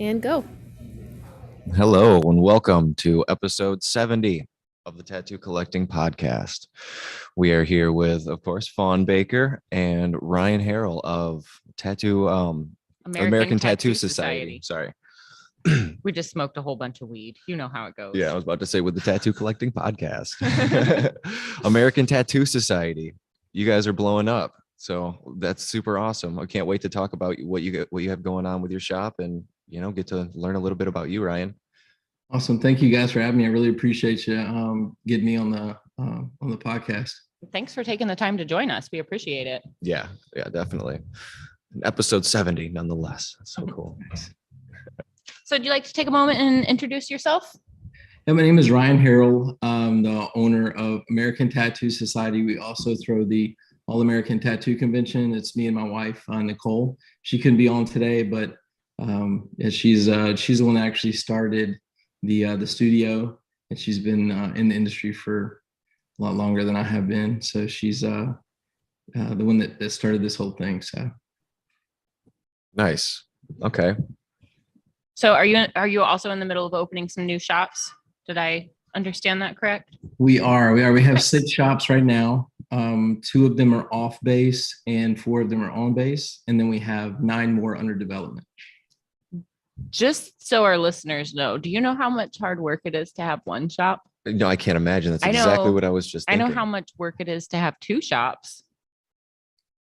And go. Hello and welcome to episode 70 of the Tattoo Collecting Podcast. We are here with, of course, Fawn Baker and Ryan Harrell of American Tattoo Society. Sorry. We just smoked a whole bunch of weed. You know how it goes. Yeah, I was about to say with the Tattoo Collecting Podcast. American Tattoo Society. You guys are blowing up. So that's super awesome. I can't wait to talk about what you have going on with your shop and get to learn a little bit about you, Ryan. Awesome. Thank you guys for having me. I really appreciate you getting me on the podcast. Thanks for taking the time to join us. We appreciate it. Yeah, definitely. Episode 70, nonetheless. That's so cool. So would you like to take a moment and introduce yourself? Yeah, my name is Ryan Harrell. I'm the owner of American Tattoo Society. We also throw the All-American Tattoo Convention. It's me and my wife, Nicole. She couldn't be on today, but she's the one that actually started the studio, and she's been in the industry for a lot longer than I have been. So she's the one that started this whole thing. So nice. Okay. So are you also in the middle of opening some new shops? Did I understand that correct? We are. We have 6 shops right now. 2 of them are off base and 4 of them are on base. And then we have 9 more under development. Just so our listeners know, do you know how much hard work it is to have one shop? No, I can't imagine. That's exactly what I was just thinking. I know how much work it is to have 2 shops.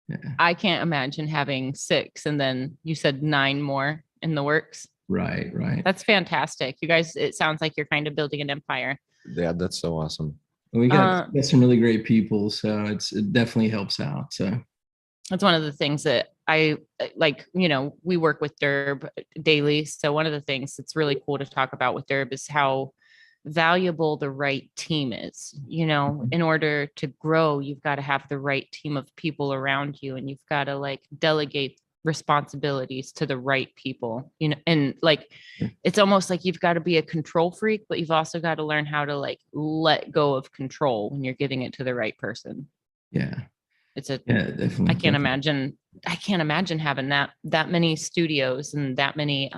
Yeah. I can't imagine having 6 and then you said 9 more in the works. Right. That's fantastic. You guys, it sounds like you're kind of building an empire. Yeah, that's so awesome. We got some really great people, so it definitely helps out. So that's one of the things that I like. We work with Derb daily, so one of the things that's really cool to talk about with Derb is how valuable the right team is. In order to grow, you've got to have the right team of people around you, and you've got to delegate responsibilities to the right people, and it's almost like you've got to be a control freak, but you've also got to learn how to let go of control when you're giving it to the right person. Yeah, definitely. I can't imagine having that many studios and that many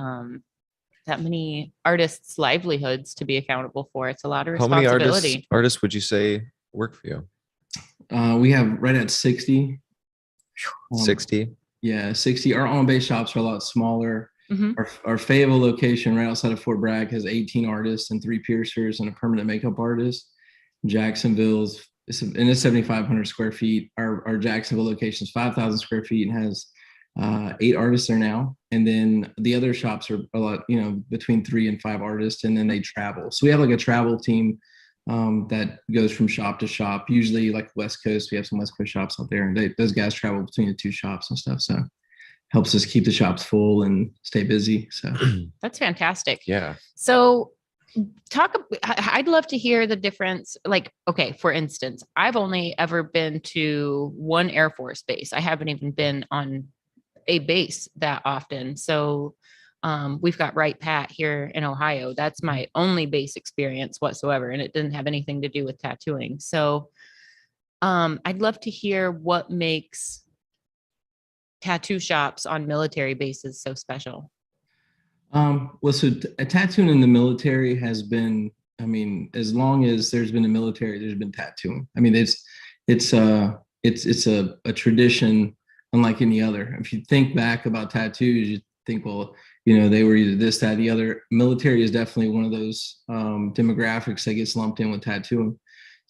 artists' livelihoods to be accountable for. It's a lot of responsibility. How many artists would you say work for you? We have right at 60. 60. Yeah, 60. Our on-base shops are a lot smaller. Mm-hmm. Our Fayetteville location right outside of Fort Bragg has 18 artists and 3 piercers and a permanent makeup artist. Jacksonville's it's 7,500 square feet. Our Jacksonville location is 5,000 square feet and has 8 artists there now. And then the other shops are a lot, between 3 and 5 artists, and then they travel. So we have a travel team that goes from shop to shop, usually West Coast. We have some West Coast shops out there, and those guys travel between the 2 shops and stuff. So helps us keep the shops full and stay busy. So that's fantastic. Yeah. So I'd love to hear the difference. Okay, for instance, I've only ever been to 1 Air Force base. I haven't even been on a base that often. So we've got Wright Pat here in Ohio. That's my only base experience whatsoever. And it didn't have anything to do with tattooing. So I'd love to hear what makes tattoo shops on military bases so special. Tattooing in the military has been, as long as there's been a military, there's been tattooing. It's a tradition unlike any other. If you think back about tattoos, you think, well, they were either this, that, the other. Military is definitely one of those demographics that gets lumped in with tattooing.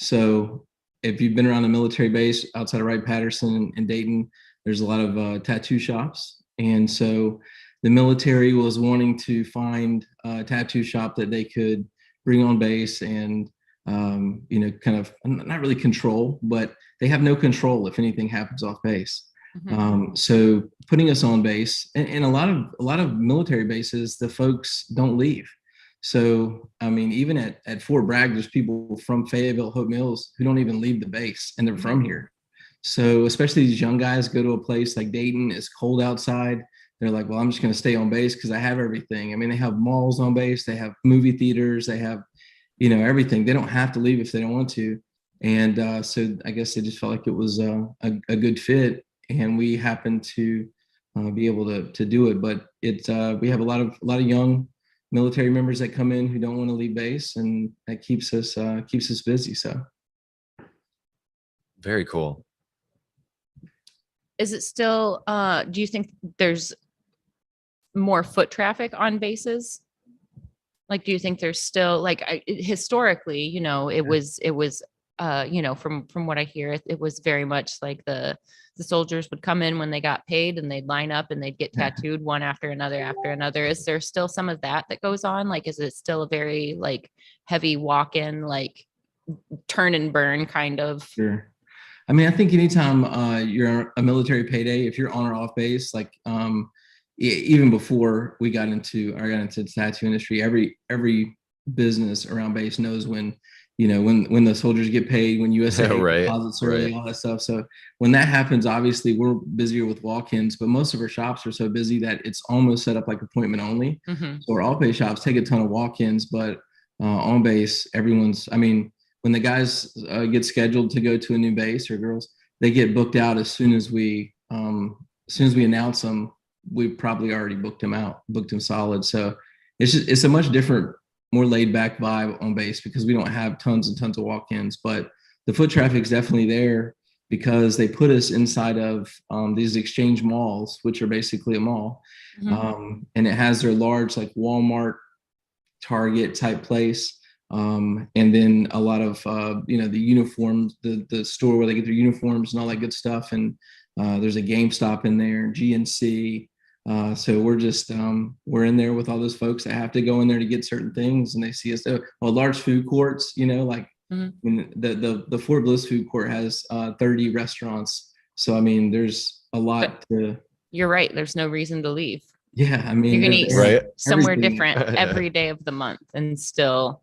So if you've been around a military base outside of Wright-Patterson and Dayton, there's a lot of tattoo shops. And so the military was wanting to find a tattoo shop that they could bring on base and, kind of not really control, but they have no control if anything happens off base. Mm-hmm. So putting us on base, and a lot of military bases, the folks don't leave. So, even at Fort Bragg, there's people from Fayetteville, Hope Mills, who don't even leave the base, and they're from here. So especially these young guys go to a place like Dayton, it's cold outside. They're like, well, I'm just going to stay on base because I have everything. They have malls on base. They have movie theaters. They have, everything. They don't have to leave if they don't want to. And so I guess they just felt like it was a good fit. And we happened to be able to do it. But it's we have a lot of young military members that come in who don't want to leave base, and that keeps us busy. So Very cool. Is it still, do you think there's more foot traffic on bases? Like, do you think there's still like, historically, you know, it was, you know, from what I hear, it was very much like the soldiers would come in when they got paid and they'd line up and they'd get tattooed one after another. Is there still some of that goes on? Like, is it still a very like heavy walk-in, like turn and burn kind of? sure. I mean, I think anytime you're a military payday, if you're on or off base, like even before we got into the tattoo industry, every business around base knows when, you know, when the soldiers get paid, when USA Right, deposits early, all that stuff. So when that happens, obviously we're busier with walk-ins, but most of our shops are so busy that it's almost set up like appointment only. Mm-hmm. So our all-base shops take a ton of walk-ins, but on base, everyone's, I mean, when the guys get scheduled to go to a new base, or girls, they get booked out as soon as we announce them. We've probably already booked them solid. So it's a much different, more laid back vibe on base because we don't have tons and tons of walk-ins, but the foot traffic is definitely there because they put us inside of these exchange malls, which are basically a mall. Mm-hmm. And it has their large like Walmart, Target type place. And then a lot of, you know, the uniforms, the store where they get their uniforms and all that good stuff. And there's a GameStop in there, GNC. So we're just, we're in there with all those folks that have to go in there to get certain things, and they see us. Well, large food courts, you know, like when the Fort Bliss food court has 30 restaurants. So, I mean, there's a lot to. You're right. There's no reason to leave. Yeah. I mean, you can eat right? somewhere everything. different every day of the month and still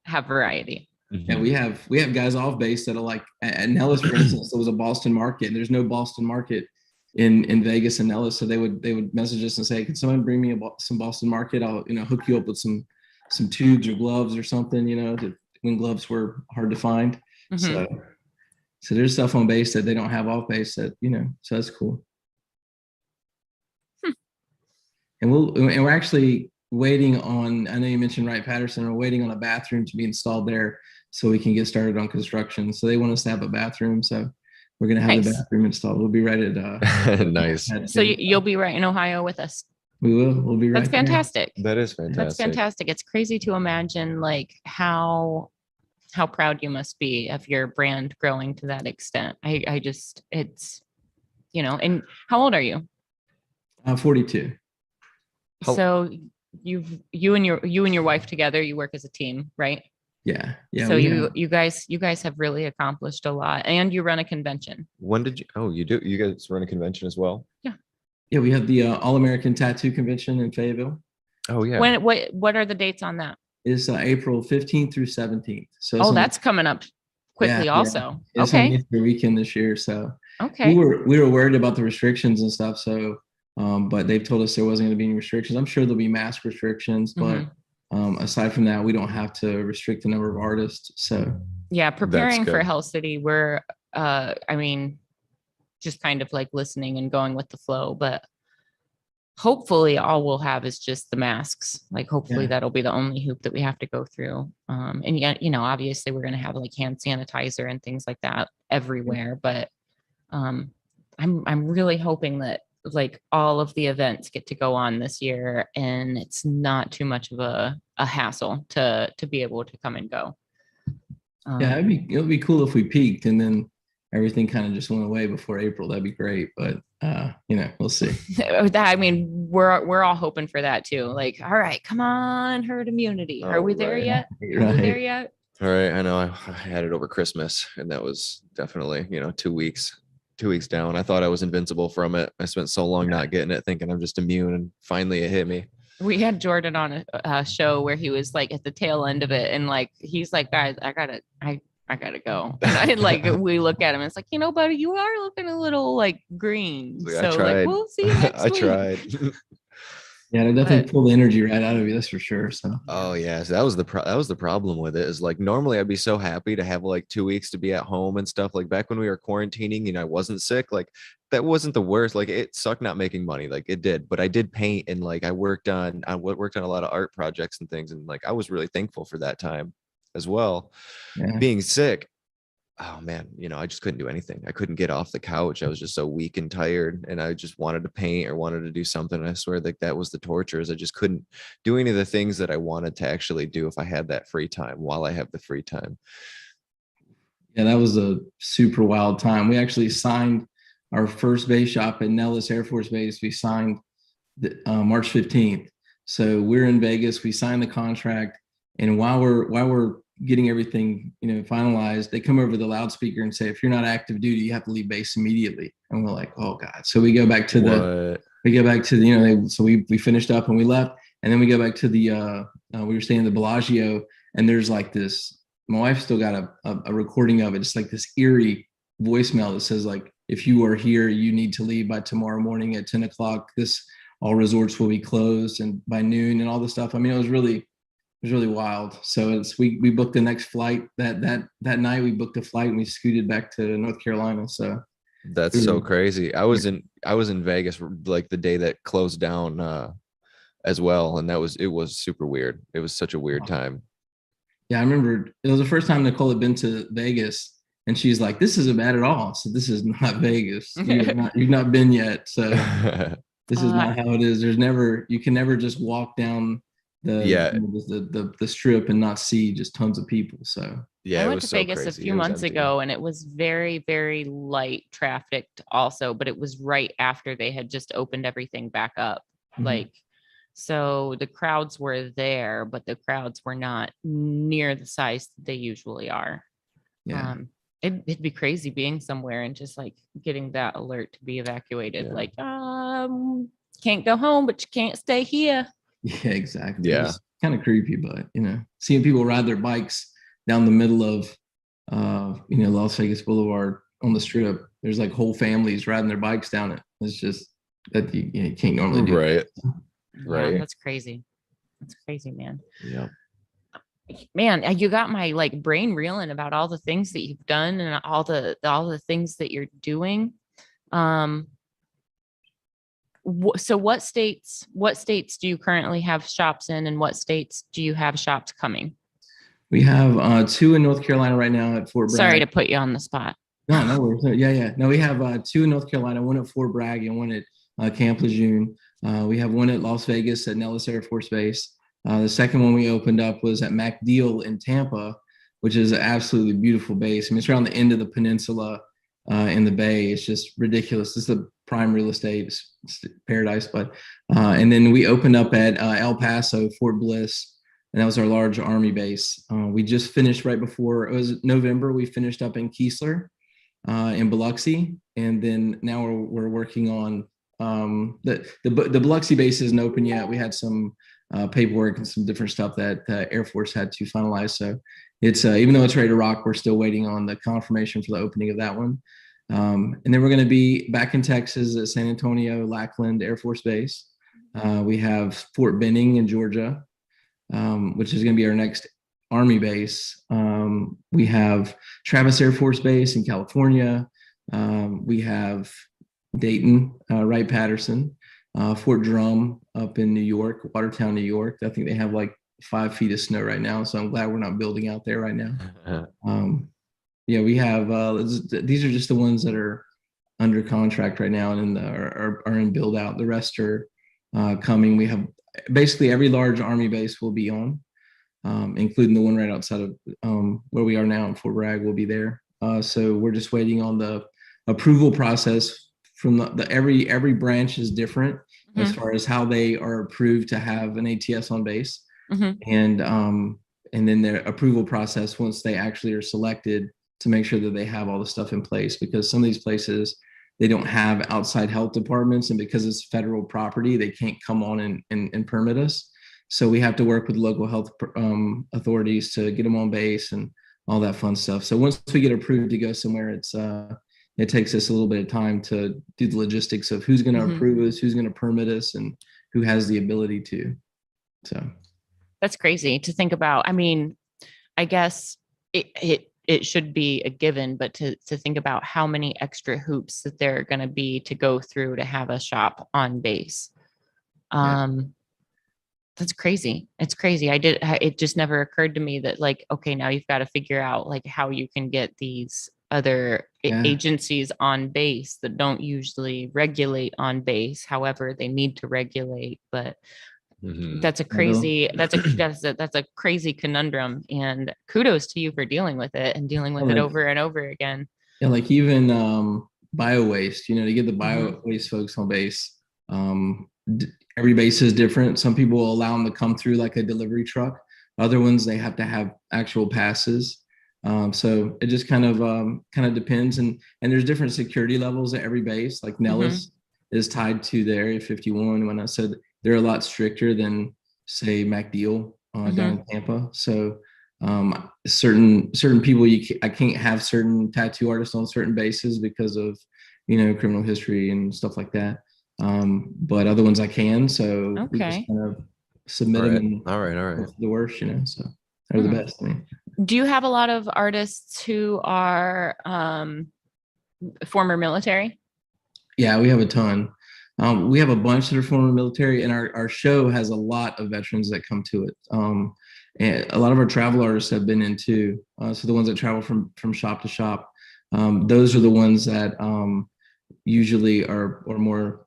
have variety. And we have guys off base that are like at Nellis, for instance, there was a Boston market, and there's no Boston market in Vegas and Nellis. So they would message us and say, can someone bring me some Boston market? I'll, you know, hook you up with some tubes or gloves or something, you know, when gloves were hard to find. Mm-hmm. So there's stuff on base that they don't have off base that, you know, so that's cool. And we're actually waiting on, I know you mentioned Wright Patterson, we're waiting on a bathroom to be installed there so we can get started on construction. So they want us to have a bathroom. So we're going to have the bathroom installed. We'll be right at nice. So you'll be right in Ohio with us. We will. We'll be right. That's fantastic. That is fantastic. That's fantastic. It's crazy to imagine like how proud you must be of your brand growing to that extent. I just, it's, you know, and how old are you? 42. So you and your wife together, you work as a team, right? Yeah. So you guys have really accomplished a lot, and you run a convention. When did you? Oh, you do. You guys run a convention as well? Yeah. Yeah, we have the All American Tattoo Convention in Fayetteville. Oh yeah. What are the dates on that? It's April 15th through 17th. So that's coming up quickly. Also, it's okay. The weekend this year. So okay. We were worried about the restrictions and stuff. So, but they've told us there wasn't going to be any restrictions. I'm sure there'll be mask restrictions, but aside from that, we don't have to restrict the number of artists. So yeah, preparing for Hell City, we're I mean, just kind of like listening and going with the flow, but hopefully all we'll have is just the masks. Like hopefully that'll be the only hoop that we have to go through. And yet, you know, obviously we're going to have like hand sanitizer and things like that everywhere, but I'm really hoping that like all of the events get to go on this year and it's not too much of a hassle to be able to come and go. Yeah, it'd be cool if we peaked and then everything kind of just went away before April. That'd be great, but you know, we'll see. I mean, we're all hoping for that too. Like, all right, come on, herd immunity. Are we there yet? Are we there yet? All right, I know I had it over Christmas, and that was definitely, you know, 2 weeks down. I thought I was invincible from it. I spent so long not getting it, thinking I'm just immune, and finally it hit me. We had Jordan on a show where he was like at the tail end of it, and like he's like, guys, I gotta go. And we look at him, and it's like, you know, buddy, you are looking a little like green. I so tried. like, we'll see you next week. I tried. Yeah, they definitely But pull the energy right out of you. That's for sure. So Oh yeah, so that was the problem with it is like normally I'd be so happy to have like 2 weeks to be at home and stuff. Like back when we were quarantining, I wasn't sick. Like that wasn't the worst. Like it sucked not making money, like it did, but I did paint and like I worked on a lot of art projects and things, and like I was really thankful for that time as well. yeah. Being sick, oh man, I just couldn't do anything. I couldn't get off the couch. I was just so weak and tired, and I just wanted to paint or wanted to do something. And I swear, like that was the torture. Is I just couldn't do any of the things that I wanted to actually do if I had that free time while I have the free time. Yeah, that was a super wild time. We actually signed our first base shop at Nellis Air Force Base. We signed March 15th. So we're in Vegas. We signed the contract, and while we're getting everything finalized, they come over the loudspeaker and say, if you're not active duty, you have to leave base immediately. And we're like, oh God. So we go back to What? so we finished up and we left, and then we go back to we were staying in the Bellagio, and there's like this. My wife still got a recording of it. It's like this eerie voicemail that says like, if you are here, you need to leave by tomorrow morning at 10 o'clock. All resorts will be closed and by noon and all this stuff. I mean, it was really wild. So we booked the next flight that night. We booked a flight and we scooted back to North Carolina. So That's so crazy. I was in Vegas like the day that closed down as well, and it was super weird. It was such a weird time. yeah, I remember it was the first time Nicole had been to Vegas, and she's like, "This isn't bad at all." So this is not Vegas. You've not been yet. So this is not how it is. You can never just walk down the strip and not see just tons of people. So Yeah, I it went was to so Vegas a crazy. few It was months empty. ago, and it was very, very light trafficked also, but it was right after they had just opened everything back up. Mhm. Like, so the crowds were there, but the crowds were not near the size that they usually are. yeah, It'd be crazy being somewhere and just like getting that alert to be evacuated. Yeah. Like, can't go home, but you can't stay here. yeah, exactly. Yeah. It's kind of creepy, but seeing people ride their bikes down the middle of Las Vegas Boulevard on the strip. There's like whole families riding their bikes down it. It's just that you can't normally do. Right. Yeah, Right. that's crazy. That's crazy, man. Yeah. Man, you got my like brain reeling about all the things that you've done and all the things that you're doing. So what states do you currently have shops in, and what states do you have shops coming? We have 2 in North Carolina right now at Fort Bragg. Sorry to put you on the spot. No worries. Yeah. No, we have 2 in North Carolina, one at Fort Bragg and one at Camp Lejeune. We have one at Las Vegas at Nellis Air Force Base. The second one we opened up was at MacDill in Tampa, which is an absolutely beautiful base. I mean, it's right on the end of the peninsula in the bay. It's just ridiculous. This is the prime real estate. It's paradise. But and then we opened up at El Paso, Fort Bliss, and that was our large Army base. We just finished right before, it was November, we finished up in Keesler in Biloxi, and then now we're working on the Biloxi base isn't open yet. We had some paperwork and some different stuff that Air Force had to finalize. So it's even though it's ready to rock, we're still waiting on the confirmation for the opening of that one. And then we're going to be back in Texas at San Antonio Lackland Air Force Base. We have Fort Benning in Georgia, which is going to be our next Army base. We have Travis Air Force Base in California. We have Dayton, Wright-Patterson, Fort Drum up in New York, Watertown, New York. I think they have like 5 feet of snow right now, so I'm glad we're not building out there right now. Yeah, we have these are just the ones that are under contract right now and are in build out. The rest are coming. We have basically every large Army base will be on, including the one right outside of where we are now in Fort Bragg will be there. So we're just waiting on the approval process from every branch is different as far as how they are approved to have an ATS on base. And then their approval process once they actually are selected to make sure that they have all the stuff in place, because some of these places they don't have outside health departments, and because it's federal property they can't come on and permit us. So we have to work with local health authorities to get them on base and all that fun stuff. So once we get approved to go somewhere, it takes us a little bit of time to do the logistics of who's going to approve us, who's going to permit us, and who has the ability to. So That's crazy to think about. I mean, I guess it should be a given, but to think about how many extra hoops that there are going to be to go through to have a shop on base. That's crazy. It's crazy. It just never occurred to me that like, okay, now you've got to figure out like how you can get these other agencies on base that don't usually regulate on base. However, they need to regulate, but that's a crazy, that's a crazy conundrum, and kudos to you for dealing with it and dealing with it over and over again. Yeah. Like even, bio waste, to get the bio waste folks on base, every base is different. Some people will allow them to come through like a delivery truck. Other ones, they have to have actual passes. So it just kind of depends. And there's different security levels at every base. Like Nellis is tied to the Area 51. When I said they're a lot stricter than say MacDeal down in Tampa. So certain people, I can't have certain tattoo artists on certain bases because of, criminal history and stuff like that. But other ones I can. So we just kind of submit them. And all right. The worst, so they're the best. I mean, do you have a lot of artists who are former military? Yeah, we have a ton. We have a bunch that are former military, and our show has a lot of veterans that come to it. And a lot of our travel artists have been in too. So the ones that travel from shop to shop, those are the ones that usually are more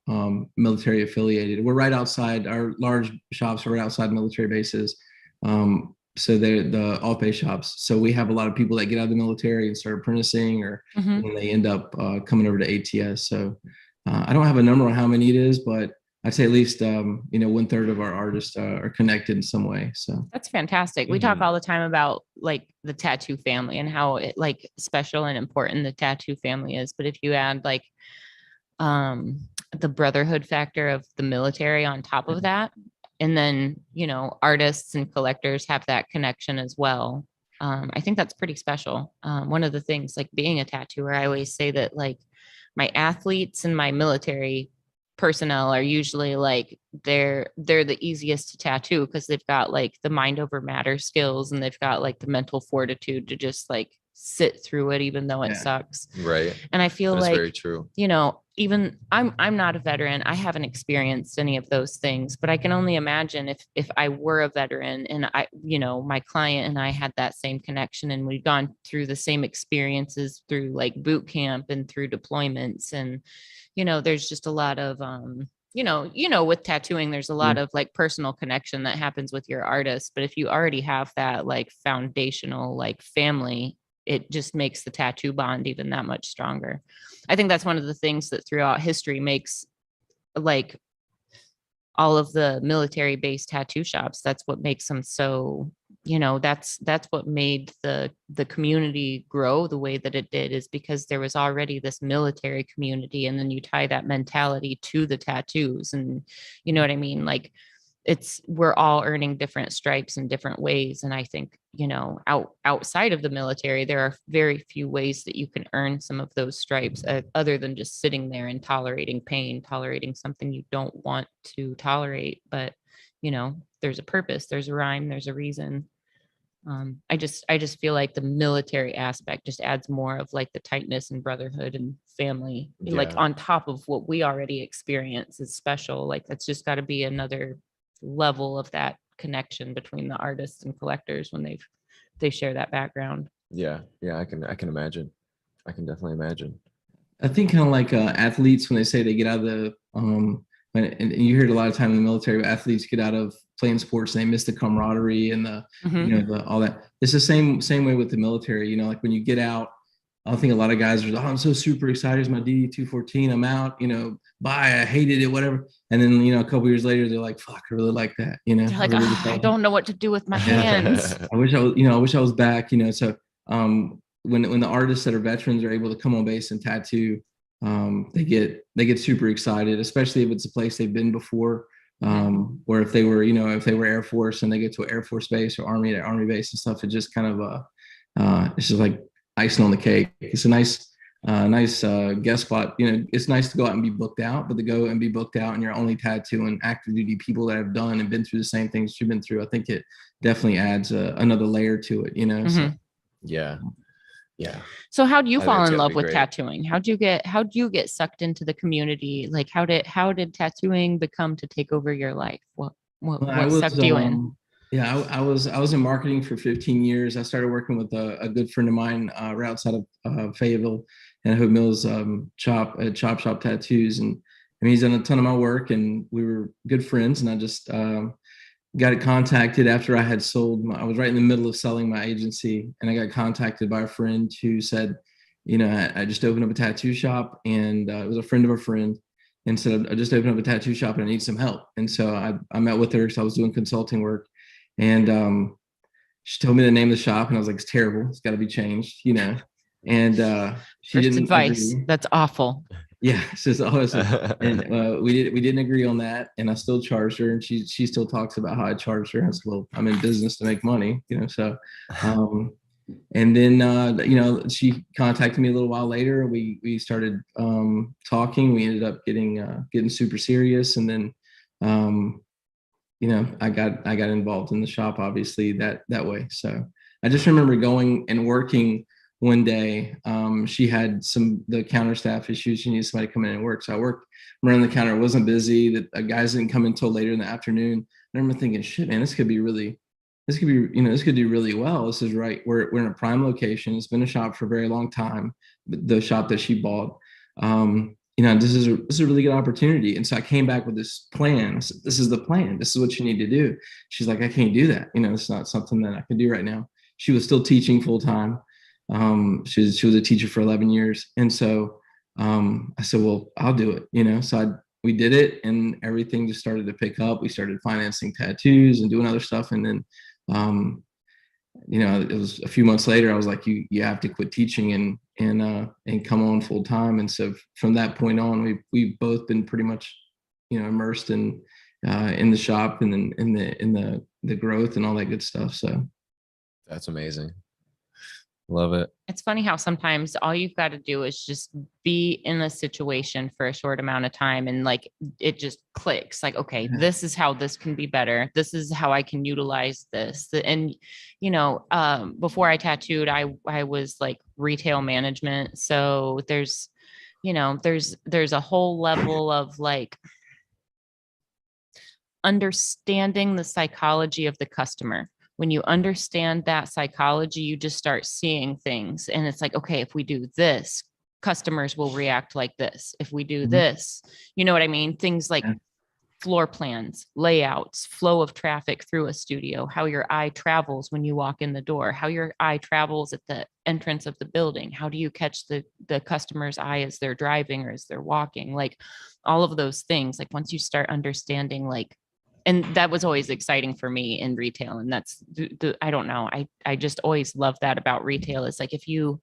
military affiliated. We're right outside, our large shops are right outside military bases. So they're the off-base shops. So we have a lot of people that get out of the military and start apprenticing, or when they end up coming over to ATS. So I don't have a number on how many it is, but I'd say at least 1/3 of our artists are connected in some way. So that's fantastic. We talk all the time about like the tattoo family and how it like special and important the tattoo family is. But if you add like the brotherhood factor of the military on top of that, and then artists and collectors have that connection as well, I think that's pretty special. One of the things, like being a tattooer, I always say that like my athletes and my military personnel are usually like they're the easiest to tattoo because they've got like the mind over matter skills, and they've got like the mental fortitude to just like sit through it even though it sucks. Right. And I feel that's like very true. Even I'm not a veteran. I haven't experienced any of those things, but I can only imagine if I were a veteran and my client and I had that same connection, and we'd gone through the same experiences through like boot camp and through deployments. And, there's just a lot of, with tattooing, there's a lot of like personal connection that happens with your artist. But if you already have that like foundational, like family, it just makes the tattoo bond even that much stronger. I think that's one of the things that throughout history makes like all of the military based tattoo shops. That's what makes them so, that's what made the community grow the way that it did, is because there was already this military community. And then you tie that mentality to the tattoos, and you know what I mean? Like we're all earning different stripes in different ways. And I think, outside of the military, there are very few ways that you can earn some of those stripes other than just sitting there and tolerating pain, tolerating something you don't want to tolerate. But, there's a purpose, there's a rhyme, there's a reason. I just feel like the military aspect just adds more of like the tightness and brotherhood and family, like on top of what we already experience is special. Like that's just got to be another level of that connection between the artists and collectors when they share that background. Yeah I can imagine. I can definitely imagine. I think kind of like athletes, when they say they get out of the and you hear it a lot of time in the military, athletes get out of playing sports and they miss the camaraderie and the all that. It's the same way with the military. Like when you get out, I think a lot of guys are like, I'm so super excited. It's my DD-214. I'm out, bye. I hated it, whatever. And then, a couple years later, they're like, fuck, I really like that. They're like, I don't know what to do with my hands. I wish I was back, So when the artists that are veterans are able to come on base and tattoo, they get super excited, especially if it's a place they've been before. Or if they were Air Force and they get to an Air Force base or Army base and stuff, it just kind of, it's just like icing on the cake. It's a nice nice guest spot. You know, it's nice to go out and be booked out, but to go and be booked out and you're only tattooing active duty people that have done and been through the same things you've been through, I think it definitely adds another layer to it, you know? Mhm. So, Yeah. Yeah. So how do you I think fall it's in gotta love be with great. tattooing? How'd you get sucked into the community? Like how did tattooing become to take over your life? well, I What was, sucked you in? yeah, I was in marketing for 15 years. I started working with a good friend of mine right outside of Fayetteville and Hood Mills Chop Shop Tattoos. And he's done a ton of my work and we were good friends. And I just got contacted after I had I was right in the middle of selling my agency. And I got contacted by a friend who said, you know, I just opened up a tattoo shop and it was a friend of a friend and said, I just opened up a tattoo shop and I need some help. And so I met with her because I was doing consulting work. And she told me the name of the shop, and I was like, "It's terrible. It's got to be changed," you know. And she First didn't advice. agree. That's awful. Yeah, she says, "Oh, and we didn't agree on that, and I still charged her, and she still talks about how I charged her. I said, "Well, I'm in business to make money, you know." So, and then you know, she contacted me a little while later. We started talking. We ended up getting super serious, and then you know, I got involved in the shop obviously that way. So I just remember going and working one day. She had the counter staff issues. She needed somebody to come in and work. So I worked around the counter. It wasn't busy. The guys didn't come until later in the afternoon. I remember thinking, shit, man, this could do really well. This is right. We're in a prime location. It's been a shop for a very long time. The shop that she bought. You know, this is a really good opportunity. And so I came back with this plan. I said, this is the plan. This is what you need to do. She's like, I can't do that. You know, it's not something that I can do right now. She was still teaching full time. She was a teacher for 11 years. And so I said, well, I'll do it, you know? So we did it and everything just started to pick up. We started financing tattoos and doing other stuff. And then, you know, it was a few months later, I was like, you have to quit teaching and come on full time. And so from that point on, we've both been pretty much, you know, immersed in the shop and then in the growth and all that good stuff. So That's amazing. Love it. It's funny how sometimes all you've got to do is just be in a situation for a short amount of time and like it just clicks like, okay, this is how this can be better. This is how I can utilize this. And, you know, before I tattooed, I was like retail management. So there's, you know, there's a whole level of like understanding the psychology of the customer. When you understand that psychology, you just start seeing things. And it's like, okay, if we do this, customers will react like this. If we do this, you know what I mean? Things like floor plans, layouts, flow of traffic through a studio, how your eye travels when you walk in the door, how your eye travels at the entrance of the building. How do you catch the customer's eye as they're driving or as they're walking? Like all of those things, like once you start understanding like, and that was always exciting for me in retail. And that's I don't know. I just always love that about retail. It's like if you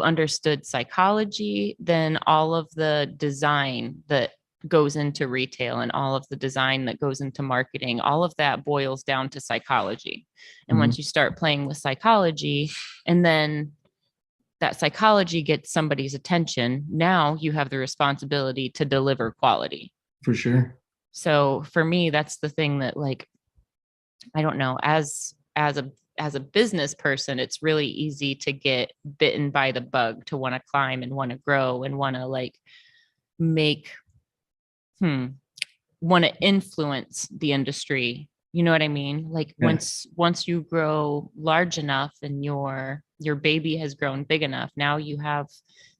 understood psychology, then all of the design that goes into retail and all of the design that goes into marketing, all of that boils down to psychology. And once you start playing with psychology and then that psychology gets somebody's attention, now you have the responsibility to deliver quality. For sure. So for me, that's the thing that like, I don't know, as a business person, it's really easy to get bitten by the bug, to want to climb and want to grow and want to like make, want to influence the industry. You know what I mean? Like once you grow large enough and your baby has grown big enough, now you have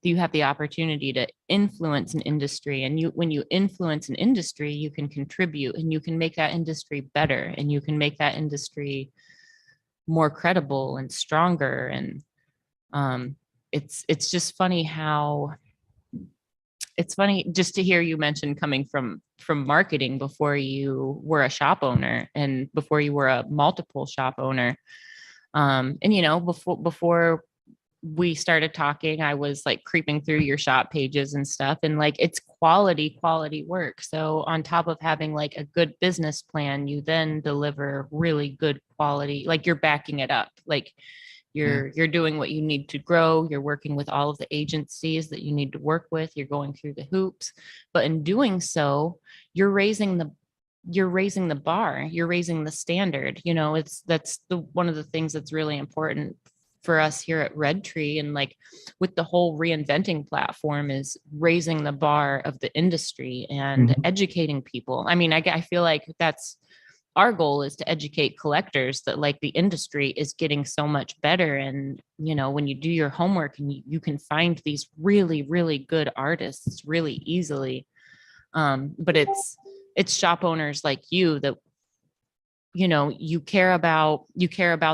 the opportunity to influence an industry. And when you influence an industry, you can contribute and you can make that industry better and you can make that industry more credible and stronger. And it's just funny how it's funny just to hear you mention coming from marketing before you were a shop owner and before you were a multiple shop owner. And you know, before we started talking, I was like creeping through your shop pages and stuff, and like it's quality work. So on top of having like a good business plan, you then deliver really good quality, like you're backing it up. Like You're doing what you need to grow. You're working with all of the agencies that you need to work with. You're going through the hoops, but in doing so, you're raising the bar, you're raising the standard. That's the one of the things that's really important for us here at Red Tree, and like with the whole reinventing platform, is raising the bar of the industry and educating people. I mean, I feel like that's our goal, is to educate collectors that like the industry is getting so much better. And when you do your homework, and you can find these really, really good artists really easily. But it's shop owners like you that you care about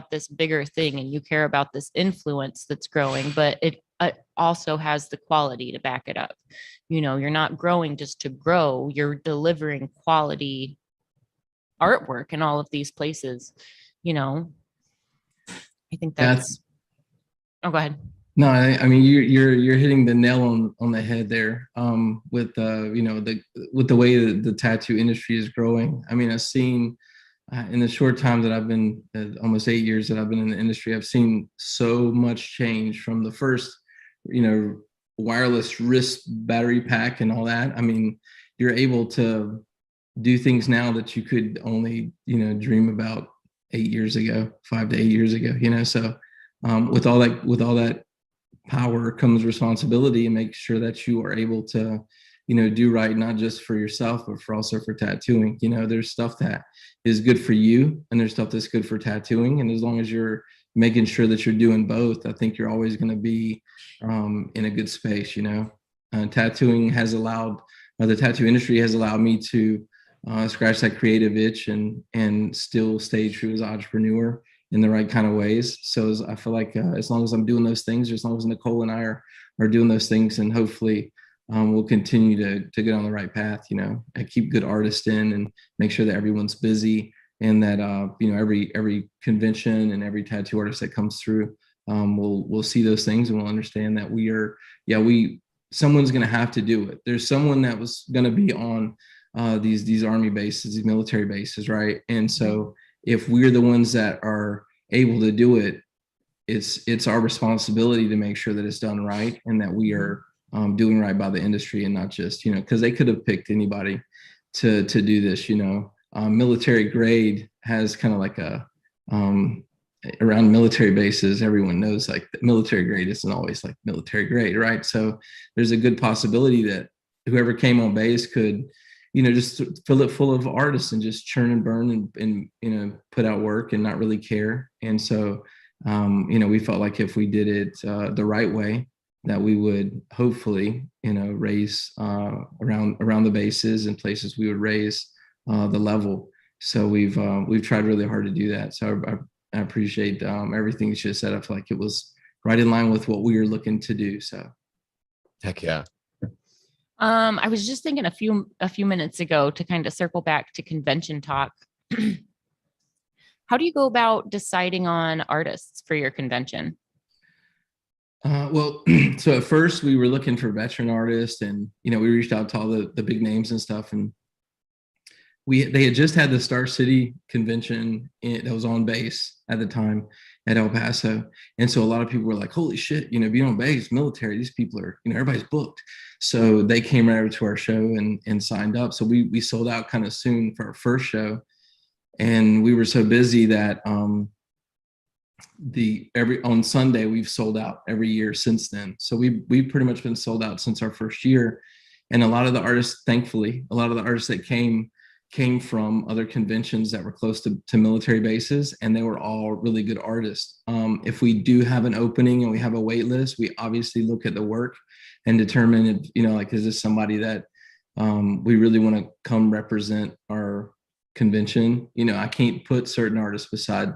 this bigger thing, and you care about this influence that's growing, but it also has the quality to back it up. You're not growing just to grow, you're delivering quality artwork in all of these places. I think that's oh, go ahead. No, I mean, you're hitting the nail on the head there. With with the way that the tattoo industry is growing. I mean, I've seen in the short time that I've been, almost 8 years that I've been in the industry, I've seen so much change from the first, wireless wrist battery pack and all that. I mean, you're able to do things now that you could only, dream about 8 years ago, 5 to 8 years ago. So with all that power comes responsibility, and make sure that you are able to do right, not just for yourself, but also for tattooing. There's stuff that is good for you, and there's stuff that's good for tattooing, and as long as you're making sure that you're doing both, I think you're always going to be in a good space. Tattooing has allowed the tattoo industry has allowed me to scratch that creative itch and still stay true as an entrepreneur in the right kind of ways. So I feel like as long as I'm doing those things, or as long as Nicole and I are doing those things, and hopefully we'll continue to get on the right path, and keep good artists in, and make sure that everyone's busy, and that every convention and every tattoo artist that comes through, we'll see those things, and we'll understand that someone's going to have to do it. There's someone that was going to be on these army bases, these military bases, right? And so if we're the ones that are able to do it, it's our responsibility to make sure that it's done right, and that we are doing right by the industry, and not just, because they could have picked anybody to do this. Military grade has kind of like around military bases, everyone knows like the military grade isn't always like military grade, right? So there's a good possibility that whoever came on base could, just fill it full of artists and just churn and burn and put out work and not really care. And so, we felt like if we did it the right way, that we would hopefully, raise around the bases and places, we would raise the level. So we've tried really hard to do that. So I appreciate everything you just said. I feel like it was right in line with what we were looking to do. So, heck yeah. I was just thinking a few minutes ago, to kind of circle back to convention talk. How do you go about deciding on artists for your convention? Well, so at first we were looking for veteran artists, and we reached out to all the big names and stuff, and they had just had the Star City convention that was on base at the time at El Paso. And so a lot of people were like, holy shit, being on base, military, these people are, everybody's booked. So they came right over to our show and signed up. So we sold out kind of soon for our first show. And we were so busy that on Sunday, we've sold out every year since then. So we've pretty much been sold out since our first year. And a lot of the artists, thankfully, that came from other conventions that were close to military bases, and they were all really good artists. If we do have an opening and we have a wait list, we obviously look at the work and determine, is this somebody that we really want to come represent our convention? I can't put certain artists beside,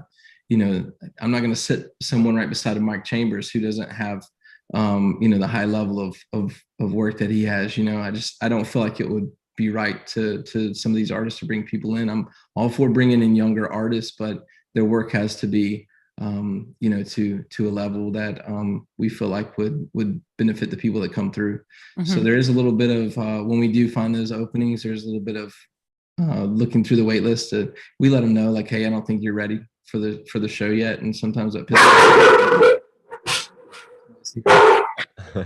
I'm not going to sit someone right beside of Mike Chambers who doesn't have, the high level of work that he has. I don't feel like it would be right to some of these artists to bring people in. I'm all for bringing in younger artists, but their work has to be, to a level that we feel like would benefit the people that come through. Mm-hmm. So there is a little bit of, when we do find those openings, there's a little bit of looking through the wait list. We let them know like, hey, I don't think you're ready for the show yet, and sometimes that pisses.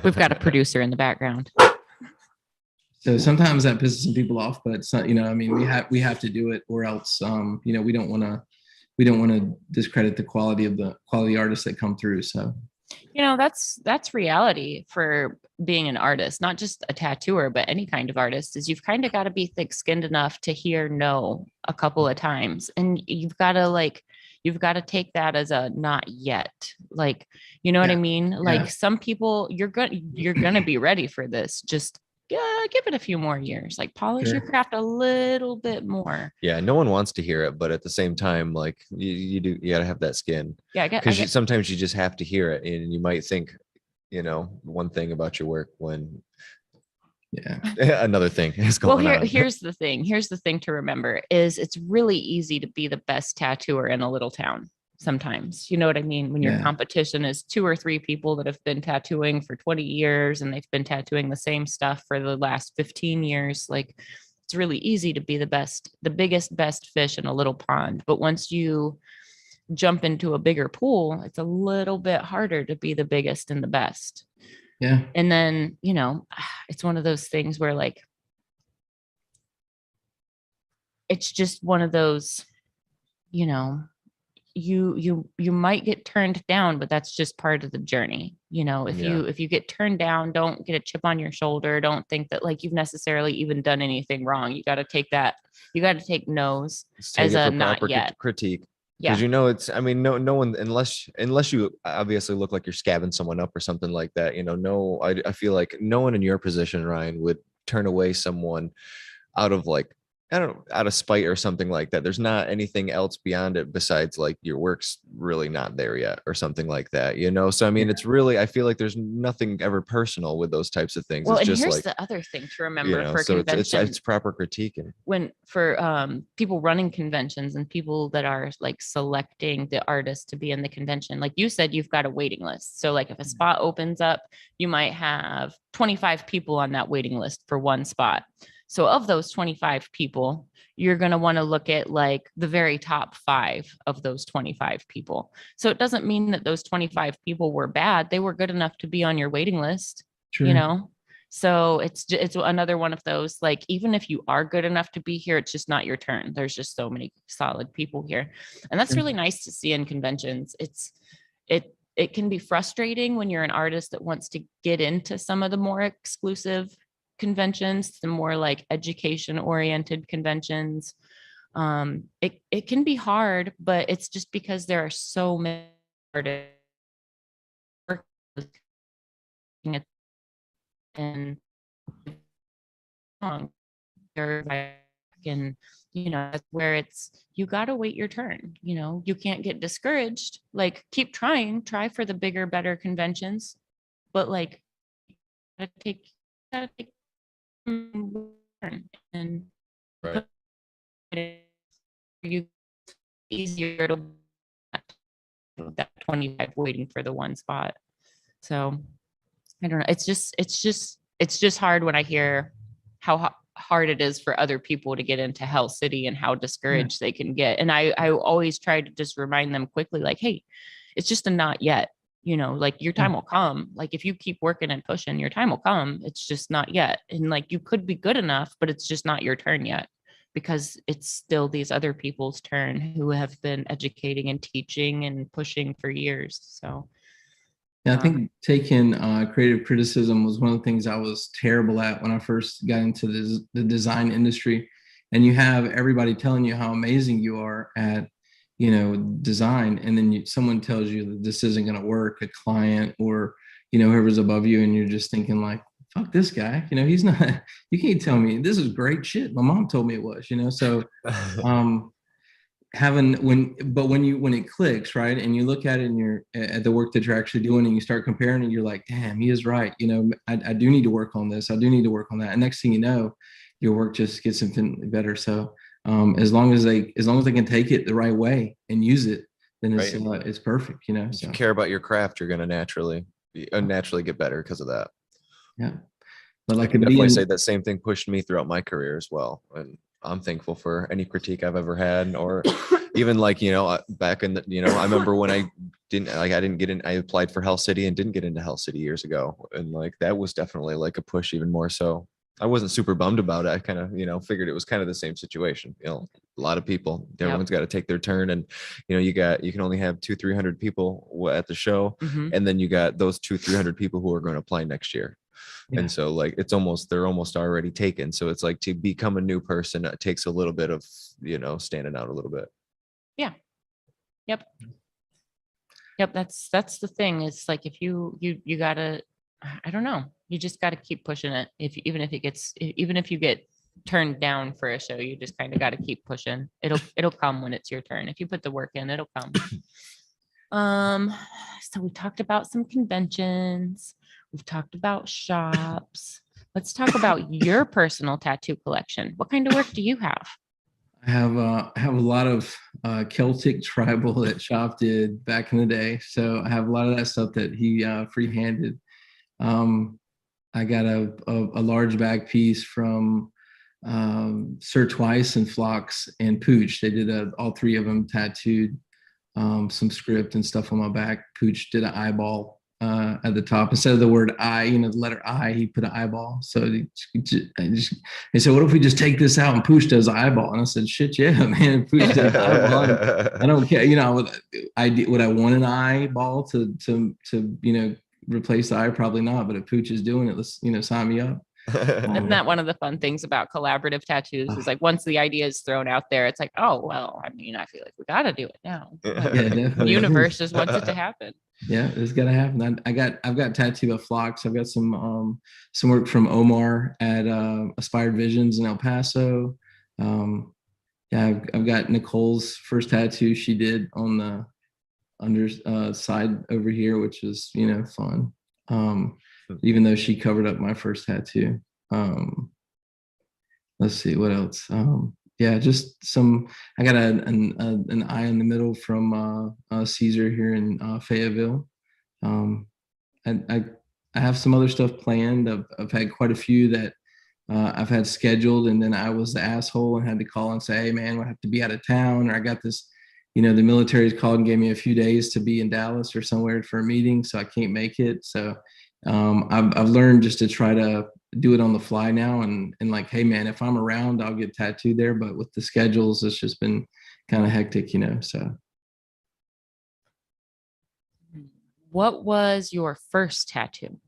We've got a producer in the background. So sometimes that pisses some people off, but it's not, you know, I mean, we have to do it, or else, you know, we don't want to discredit the quality artists that come through. So, You know, that's reality for being an artist, not just a tattooer, but any kind of artist, is you've kind of got to be thick-skinned enough to hear no a couple of times. And you've got to take that as a not yet. Like, you know what I mean? Like some people, you're gonna be ready for this. Just give it a few more years, like polish your craft a little bit more. Yeah, no one wants to hear it, but at the same time, like you gotta have that skin. Yeah, because sometimes you just have to hear it, and you might think, you know, one thing about your work when another thing is going on. Here's the thing to remember is it's really easy to be the best tattooer in a little town. Sometimes, you know what I mean? When your competition is 2 or 3 people that have been tattooing for 20 years and they've been tattooing the same stuff for the last 15 years, like it's really easy to be the biggest, best fish in a little pond. But once you jump into a bigger pool, it's a little bit harder to be the biggest and the best. Yeah. And then, you know, it's one of those things where like, it's just one of those, you know, you might get turned down, but that's just part of the journey. You know, if you get turned down, don't get a chip on your shoulder. Don't think that like you've necessarily even done anything wrong. You got to take no's as a not yet critique. Because you know, it's, I mean, no one, unless you obviously look like you're scabbing someone up or something like that, you know, I feel like no one in your position, Ryan, would turn away someone out of like, I don't know, out of spite or something like that. There's not anything else beyond it besides like your work's really not there yet or something like that, you know? So, I mean, it's really, I feel like there's nothing ever personal with those types of things. Well, it's and just here's like, the other thing to remember for so convention. it's proper critiquing. When for people running conventions and people that are like selecting the artists to be in the convention, like you said, you've got a waiting list. So like if a spot opens up, you might have 25 people on that waiting list for one spot. So of those 25 people, you're going to want to look at like the very top 5 of those 25 people. So it doesn't mean that those 25 people were bad. They were good enough to be on your waiting list, you know? So it's another one of those, like, even if you are good enough to be here, it's just not your turn. There's just so many solid people here. And that's really nice to see in conventions. It can be frustrating when you're an artist that wants to get into some of the more exclusive conventions, the more like education oriented conventions. It can be hard, but it's just because there are so many artists working at and and you know, that's where it's, you got to wait your turn. You know, you can't get discouraged. Like keep try for the bigger, better conventions, but like gotta take and you easier to that 25 waiting for the one spot. So I don't know. It's just hard when I hear how hard it is for other people to get into Hell City and how discouraged they can get. And I always try to just remind them quickly, like, hey, it's just a not yet. You know, like your time will come. Like if you keep working and pushing, your time will come. It's just not yet. And like you could be good enough, but it's just not your turn yet, because it's still these other people's turn who have been educating and teaching and pushing for years. So yeah, I think taking creative criticism was one of the things I was terrible at when I first got into the design industry. And you have everybody telling you how amazing you are at, you know, design, and then someone tells you that this isn't going to work, a client or, you know, whoever's above you, and you're just thinking like, fuck this guy, you know, he's not, you can't tell me this is great shit. My mom told me it was, you know. So when it clicks, right, and you look at it and you're at the work that you're actually doing and you start comparing it, you're like, damn, he is right, you know, I do need to work on this, I do need to work on that, and next thing you know, your work just gets infinitely better. So as long as they can take it the right way and use it, then it's perfect, you know. If you care about your craft, you're going to naturally get better because of that. Yeah, but like I can definitely say that same thing pushed me throughout my career as well. And I'm thankful for any critique I've ever had, or even like, back in the, I remember when I didn't get in, I applied for Hell City and didn't get into Hell City years ago. And like, that was definitely like a push even more so. I wasn't super bummed about it. I kind of, figured it was kind of the same situation. A lot of people, everyone's got to take their turn. And, you can only have 200-300 people at the show. Mhm. And then you got those 200-300 people who are going to apply next year. Yeah. And so like, they're almost already taken. So it's like, to become a new person, it takes a little bit of, standing out a little bit. Yep. That's the thing. It's like, if you gotta, I don't know, you just gotta keep pushing it. Even if you get turned down for a show, you just kind of got to keep pushing. It'll come when it's your turn. If you put the work in, it'll come. So we talked about some conventions. We've talked about shops. Let's talk about your personal tattoo collection. What kind of work do you have? I have a lot of Celtic tribal that Shop did back in the day. So I have a lot of that stuff that he free-handed. I got a large back piece from Sir Twice and Phlox and Pooch. They did all three of them tattooed some script and stuff on my back. Pooch did an eyeball at the top. Instead of the word I, the letter I, he put an eyeball. So he said, what if we just take this out and Pooch does eyeball? And I said, shit, yeah, man. Pooch does eyeball. I don't care. Would I want an eyeball to replace the eye? Probably not. But if Pooch is doing it, let's, sign me up. Isn't that one of the fun things about collaborative tattoos is like, once the idea is thrown out there, it's like, oh, well, I feel like we got to do it now. Yeah, definitely. The universe just wants it to happen. Yeah, it's gotta happen. I've got tattooed by Phlox. I've got some work from Omar at Aspired Visions in El Paso. I've got Nicole's first tattoo she did on the under side over here, which is fun. Even though she covered up my first tattoo. Let's see what else. Just some. I got an eye in the middle from Caesar here in Fayetteville. I have some other stuff planned. I've had quite a few that I've had scheduled, and then I was the asshole and had to call and say, "Hey, man, I have to be out of town," or I got this. The military's called and gave me a few days to be in Dallas or somewhere for a meeting, so I can't make it. So I've learned just to try to do it on the fly now, and like, hey man, if I'm around, I'll get tattooed there. But with the schedules, it's just been kind of hectic, so. What was your first tattoo?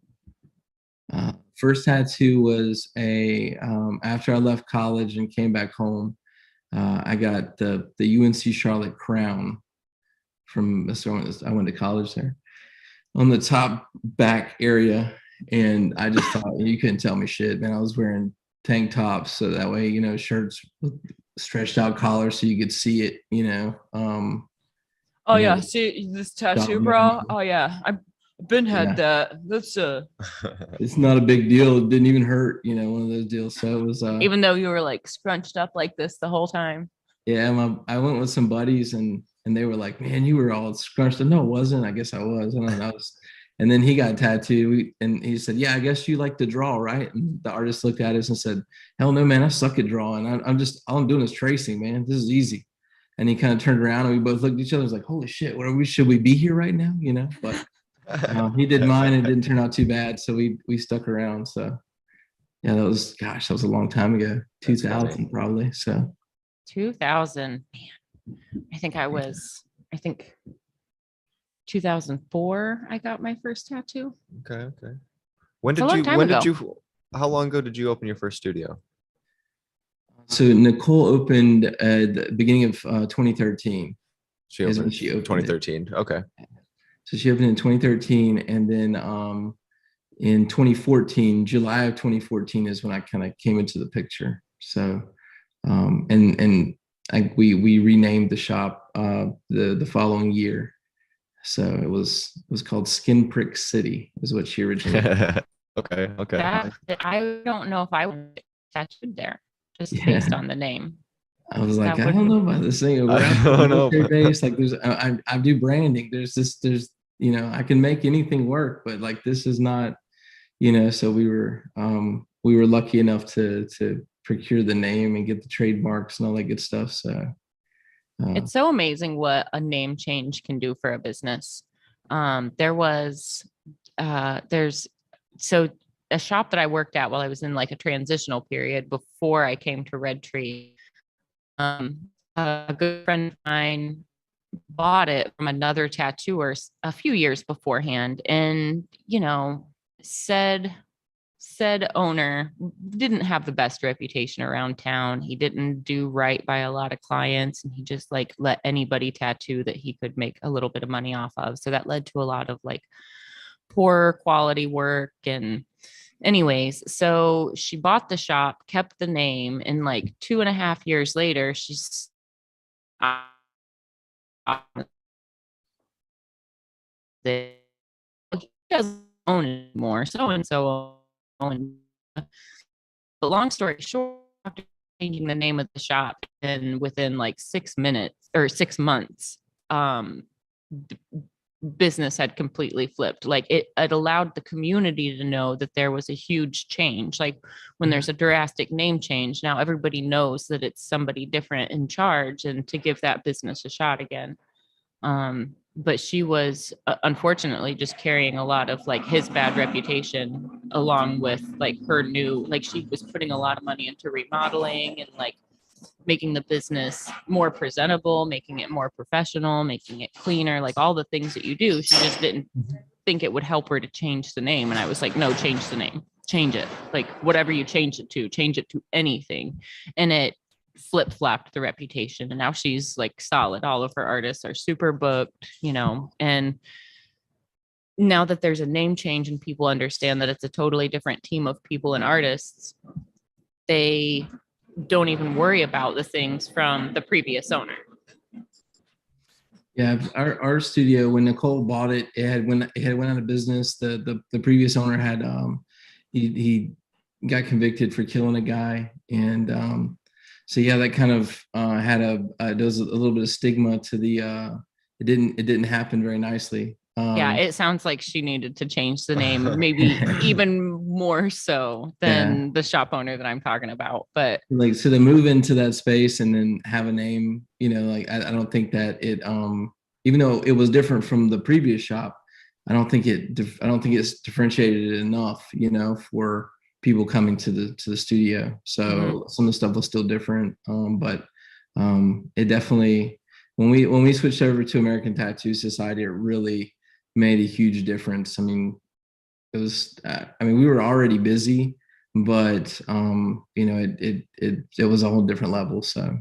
First tattoo was after I left college and came back home, I got the UNC Charlotte crown from I went to college there, on the top back area. And I just thought, you couldn't tell me shit, man. I was wearing tank tops, so that way, shirts with stretched out collars so you could see it, Oh yeah, see this tattoo, bro. Oh yeah, I've been had that. That's it's not a big deal. It didn't even hurt, one of those deals. So it was even though you were like scrunched up like this the whole time. Yeah, I went with some buddies and they were like, man, you were all scrunched up. No, it wasn't. I guess I was. I don't know. And then he got tattooed and he said, yeah, I guess you like to draw, right? And the artist looked at us and said, hell no, man, I suck at drawing. All I'm doing is tracing, man. This is easy. And he kind of turned around and we both looked at each other and was like, holy shit, should we be here right now? But he did mine and it didn't turn out too bad. So we stuck around. So yeah, that was a long time ago. 2000 probably. So 2000, man. I think 2004 I got my first tattoo. Okay. How long ago did you open your first studio? So Nicole opened at the beginning of 2013. She opened 2013. Okay. So she opened in 2013, and then in 2014, July of 2014 is when I kind of came into the picture. So we renamed the shop the following year. So it was called Skin Prick City, is what she originally. Okay. I don't know if I would tattooed there just based on the name. I was like, I don't know about this thing. I don't know. Based, like I do branding. There's I can make anything work, but like this is not, so we were lucky enough to procure the name and get the trademarks and all that good stuff. So it's so amazing what a name change can do for a business. There's so a shop that I worked at while I was in like a transitional period before I came to Red Tree. A good friend of mine bought it from another tattooer a few years beforehand, and said owner didn't have the best reputation around town. He didn't do right by a lot of clients, and he just like let anybody tattoo that he could make a little bit of money off of. So that led to a lot of like poor quality work. And anyways, so she bought the shop, kept the name, and like 2.5 years later, she's he doesn't own it anymore. So and so own. But long story short, after changing the name of the shop, and within like 6 minutes or 6 months, business had completely flipped. Like it allowed the community to know that there was a huge change. Like when there's a drastic name change, now everybody knows that it's somebody different in charge, and to give that business a shot again. But she was unfortunately just carrying a lot of like his bad reputation along with like her new, like she was putting a lot of money into remodeling and like making the business more presentable, making it more professional, making it cleaner, like all the things that you do. She just didn't think it would help her to change the name. And I was like, no, change the name, change it. Like whatever you change it to anything. And it flip-flopped the reputation. And now she's like solid. All of her artists are super booked, and now that there's a name change and people understand that it's a totally different team of people and artists, they don't even worry about the things from the previous owner. Yeah, our studio, when Nicole bought it, it had went out of business. The previous owner had he got convicted for killing a guy, and so yeah, that kind of had there was a little bit of stigma to the it didn't happen very nicely. Yeah, it sounds like she needed to change the name, maybe even more so than the shop owner that I'm talking about. But like, so to move into that space and then have a name, like I don't think that it, even though it was different from the previous shop, I don't think it's differentiated enough, for people coming to the studio. So some of the stuff was still different, but it definitely, when we switched over to American Tattoo Society, it really made a huge difference. I mean, it was, we were already busy, but it was a whole different level. So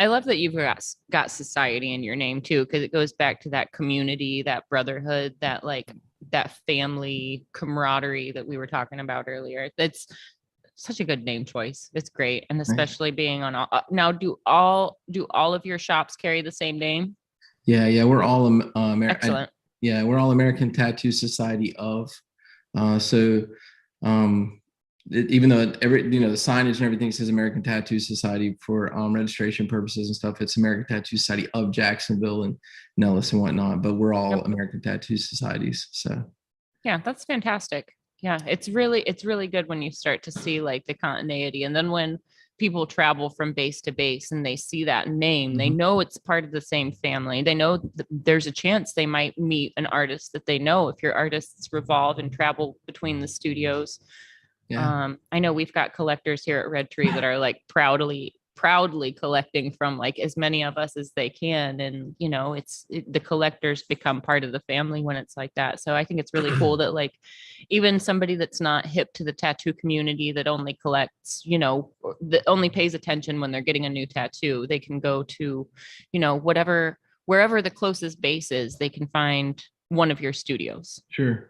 I love that you've got society in your name too, because it goes back to that community, that brotherhood, that like that family camaraderie that we were talking about earlier. That's such a good name choice. It's great. And especially being on now, do all of your shops carry the same name? Yeah. We're all excellent. We're all American Tattoo Society of. Even though the signage and everything says American Tattoo Society for registration purposes and stuff, it's American Tattoo Society of Jacksonville and Nellis and whatnot. But we're all American Tattoo Societies. So yeah, that's fantastic. Yeah, it's really good when you start to see like the continuity, and then when people travel from base to base and they see that name, they know it's part of the same family. They know there's a chance they might meet an artist that they know if your artists revolve and travel between the studios. Yeah. I know we've got collectors here at Red Tree that are like proudly collecting from like as many of us as they can. And, the collectors become part of the family when it's like that. So I think it's really cool that like even somebody that's not hip to the tattoo community, that only collects, that only pays attention when they're getting a new tattoo, they can go to, wherever the closest base is, they can find one of your studios. Sure.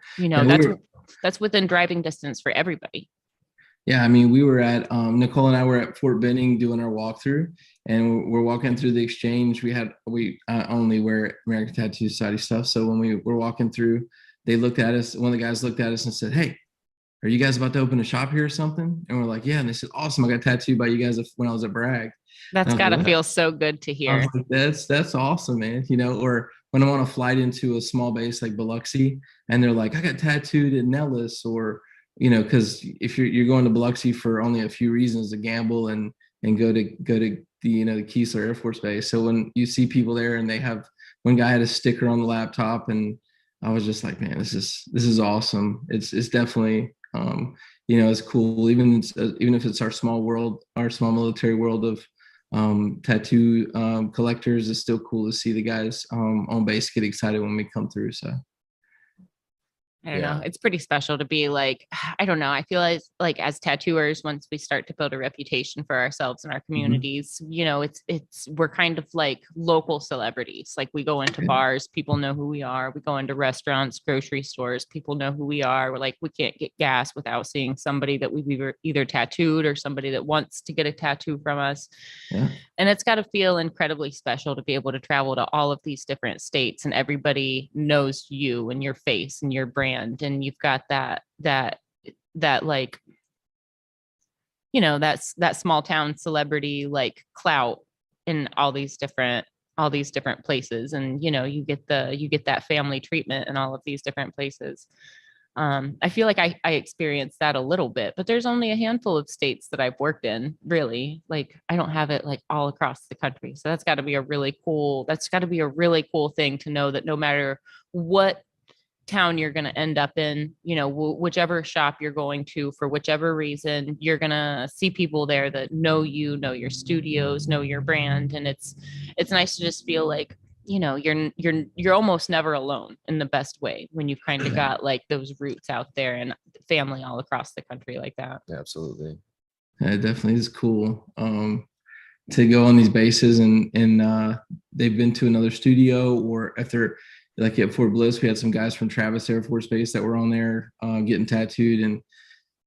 That's within driving distance for everybody. Yeah, we were at Nicole and I were at Fort Benning doing our walkthrough, and we're walking through the exchange. We only wear American Tattoo Society stuff. So when we were walking through, they looked at us. One of the guys looked at us and said, "Hey, are you guys about to open a shop here or something?" And we're like, "Yeah." And they said, "Awesome! I got tattooed by you guys when I was at Bragg." That's gotta feel so good to hear. Like, that's awesome, man. Or when I'm on a flight into a small base like Biloxi, and they're like, "I got tattooed at Nellis," or because if you're going to Biloxi for only a few reasons, to gamble and go to the the Keesler Air Force Base. So when you see people there and one guy had a sticker on the laptop, and I was just like, man, this is awesome. It's definitely it's cool. Even if it's our small military world of tattoo collectors, it's still cool to see the guys on base get excited when we come through. So I don't know. It's pretty special to be like, I don't know. I feel like as tattooers, once we start to build a reputation for ourselves and our communities, we're kind of like local celebrities. Like we go into bars, people know who we are. We go into restaurants, grocery stores, people know who we are. We're like, we can't get gas without seeing somebody that we've either tattooed or somebody that wants to get a tattoo from us. Yeah. And it's got to feel incredibly special to be able to travel to all of these different states and everybody knows you and your face and your brand. And you've got that like, that small town celebrity, like clout in all these different places. And, you get that family treatment in all of these different places. I feel like I experienced that a little bit, but there's only a handful of states that I've worked in, really. Like I don't have it like all across the country. So that's got to be a really cool thing to know that no matter what town you're going to end up in, whichever shop you're going to, for whichever reason, you're going to see people there that know you, know your studios, know your brand. And it's nice to just feel like, you're almost never alone in the best way when you've kind of got like those roots out there and family all across the country like that. Absolutely. Yeah, it definitely is cool to go on these bases and they've been to another studio, or if they're like at Fort Bliss, we had some guys from Travis Air Force Base that were on there getting tattooed, and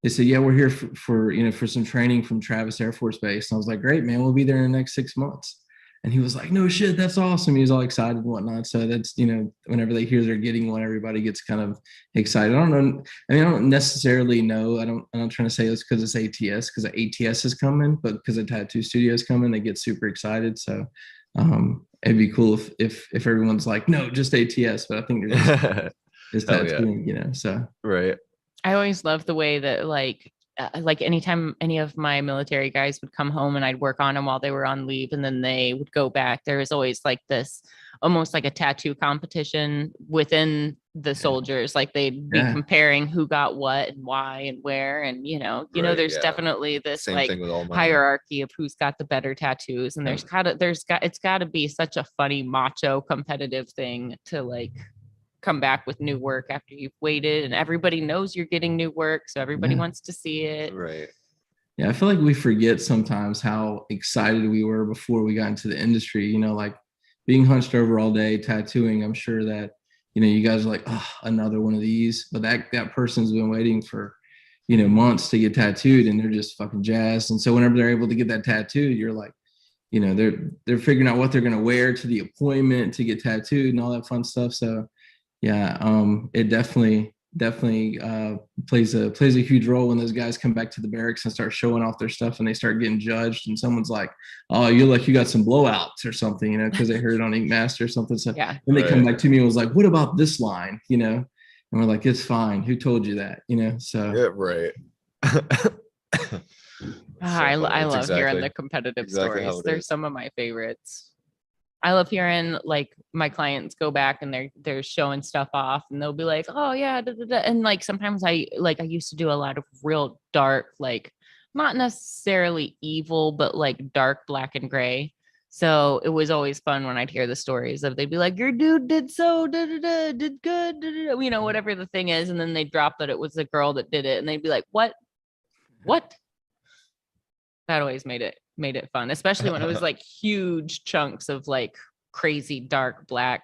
they said, yeah, we're here for some training from Travis Air Force Base. And I was like, great, man, we'll be there in the next 6 months. And he was like, no shit, that's awesome. He was all excited and whatnot. So that's, whenever they hear they're getting one, everybody gets kind of excited. I don't know. I mean, I don't necessarily know. I'm not trying to say this because it's ATS, because ATS is coming, but because the tattoo studio is coming, they get super excited. So it'd be cool if everyone's like, no, just ATS. But I think they're just tattooing, so. Right. I always love the way that like anytime any of my military guys would come home and I'd work on them while they were on leave and then they would go back, there was always like this, almost like a tattoo competition within the soldiers. Like they'd be comparing who got what and why and where. And, there's definitely this same like hierarchy of who's got the better tattoos. And it's gotta be such a funny macho competitive thing to like come back with new work after you've waited, and everybody knows you're getting new work, so everybody wants to see it. Right. Yeah, I feel like we forget sometimes how excited we were before we got into the industry. Like being hunched over all day tattooing, I'm sure that you guys are like, oh, another one of these, but that person's been waiting for months to get tattooed, and they're just fucking jazzed. And so whenever they're able to get that tattoo, you're like, they're figuring out what they're going to wear to the appointment to get tattooed and all that fun stuff. So yeah, it definitely plays a huge role when those guys come back to the barracks and start showing off their stuff and they start getting judged, and someone's like, oh, you're like, you got some blowouts or something, because they heard it on Ink Master or something. So yeah. Then they come back to me and was like, what about this line? And we're like, it's fine. Who told you that? So yeah, right. I love hearing the competitive stories. They're some of my favorites. I love hearing like my clients go back and they're showing stuff off, and they'll be like, oh yeah, da, da, da. And like sometimes I used to do a lot of real dark, like not necessarily evil, but like dark black and gray. So it was always fun when I'd hear the stories of, they'd be like, your dude did so da, da, da, did good, da, da, da, whatever the thing is, and then they drop that it was the girl that did it, and they'd be like, what? That always made it fun, especially when it was like huge chunks of like crazy dark black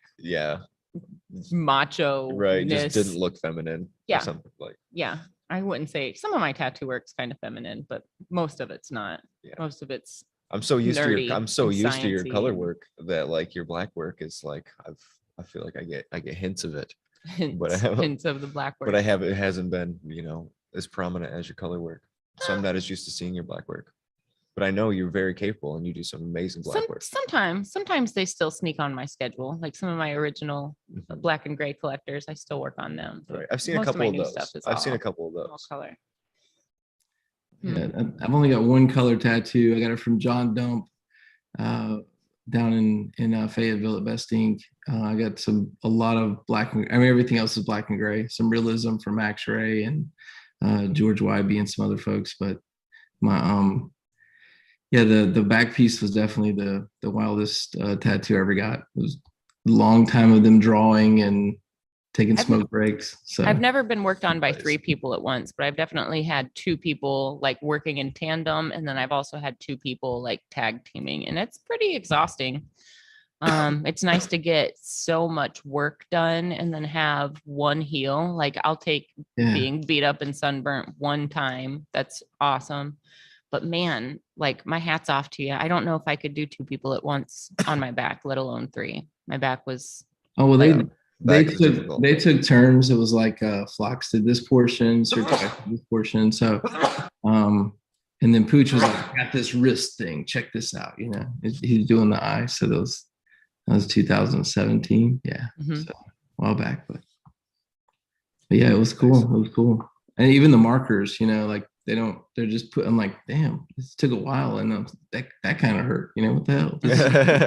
macho, right? Just didn't look feminine. Yeah, or something like. Yeah, I wouldn't say some of my tattoo work's kind of feminine, but most of it's not. Yeah. Most of it's I'm so used to your color and work that like your black work is like, I feel like I get hints of it, hints of the black work, but it hasn't been as prominent as your color work, so I'm not as used to seeing your black work. but I know you're very capable and you do some amazing black work. Sometimes they still sneak on my schedule. Like some of my original black and gray collectors, I still work on them. Right. I've seen a Most couple my of new those. stuff is I've seen a all- couple of all those. color. Yeah, I've only got one color tattoo. I got it from John Dump down in Fayetteville at Best Ink. I got a lot of black. I mean, everything else is black and gray. Some realism from Max Ray and George Wybe and some other folks. But my yeah, the back piece was definitely the wildest tattoo I ever got. It was a long time of them drawing and taking smoke breaks. So I've never been worked on by Nice. 3 people at once, but I've definitely had 2 people like working in tandem. And then I've also had 2 people like tag teaming, and it's pretty exhausting. It's nice to get so much work done and then have one heal. Like I'll take yeah. being beat up and sunburnt one time. That's awesome. But man, like my hat's off to you. I don't know if I could do 2 people at once on my back, let alone 3. My back was Oh well, like, they Back is took difficult. they took turns. It was like Flox did this portion, Certified did this portion. So and then Pooch was like, I got this wrist thing. Check this out. You know, he's doing the eye. So that was 2017. Yeah. Mhm. So a while back, but yeah, it was cool. It was cool. And even the markers, you know, like they're just putting like, damn, this took a while. And that kind of hurt, you know, what the hell?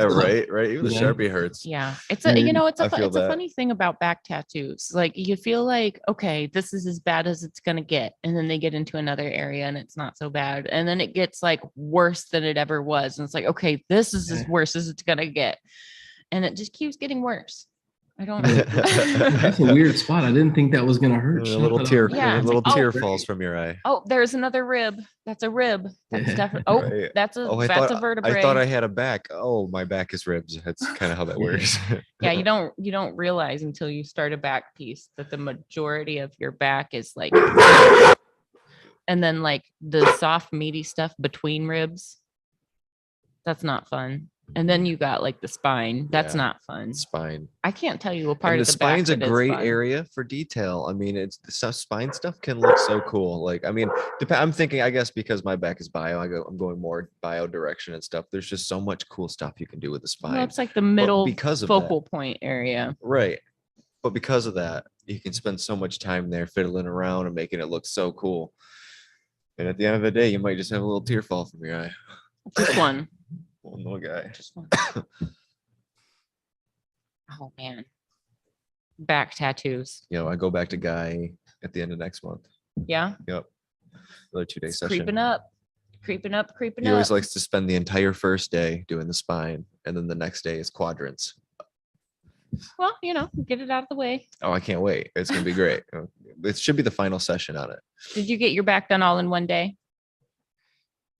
Right. Even the Yeah. Sharpie hurts. yeah, it's And I feel it's a that. funny thing about back tattoos. Like you feel like, okay, this is as bad as it's gonna get, and then they get into another area and it's not so bad, and then it gets like worse than it ever was, and it's like, okay, this is as Yeah. worse as it's gonna get, and it just keeps getting worse. I don't. That's a weird spot. I didn't think that was gonna A hurt. little tear, Yeah, a it's little like, oh, tear great. falls from your eye. Oh, there's another rib. That's a rib. That's Yeah. definitely. Oh, Right. that's a Oh, I that's a thought vertebrae. I thought I had a back. Oh, my back is ribs. That's kind of how that Yeah. works. Yeah, you don't realize until you start a back piece that the majority of your back is like, and then like the soft meaty stuff between ribs. That's not fun. And then you got like the spine. That's Yeah. not fun. Spine. I can't tell you a part And of the the back spine's a that is great fun. area for detail. I mean, it's the spine stuff can look so cool. Like, I mean, I'm thinking, I guess because my back is bio, I'm going more bio direction and stuff. There's just so much cool stuff you can do with the spine. Well, it's like the middle because of focal point area. Right. But because of that, you can spend so much time there fiddling around and making it look so cool. And at the end of the day, you might just have a little tear fall from your eye. Just one. Well, no guy. Just one. Oh man. Back tattoos. You know, I go back to Guy at the end of next month. Yeah. Yep. Another 2-day It's session. creeping up. Creeping up. He always likes to spend the entire first day doing the spine, and then the next day is quadrants. Well, get it out of the way. Oh, I can't wait. It's gonna be great. It should be the final session on it. Did you get your back done all in one day?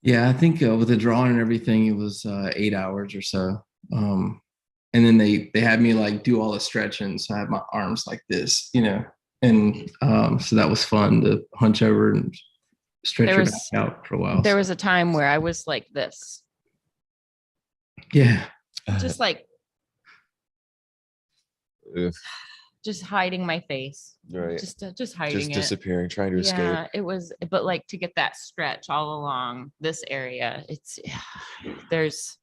Yeah, I think with the drawing and everything, it was 8 hours or so. And then they had me like do all the stretching, so I had my arms like this, and so that was fun to hunch over and stretch your back out for a while. There was a time where I was like this, Yeah, just like Ugh, just hiding my face, right. just hiding Just it. disappearing, trying to escape. Yeah, it was, but like to get that stretch all along this area, there's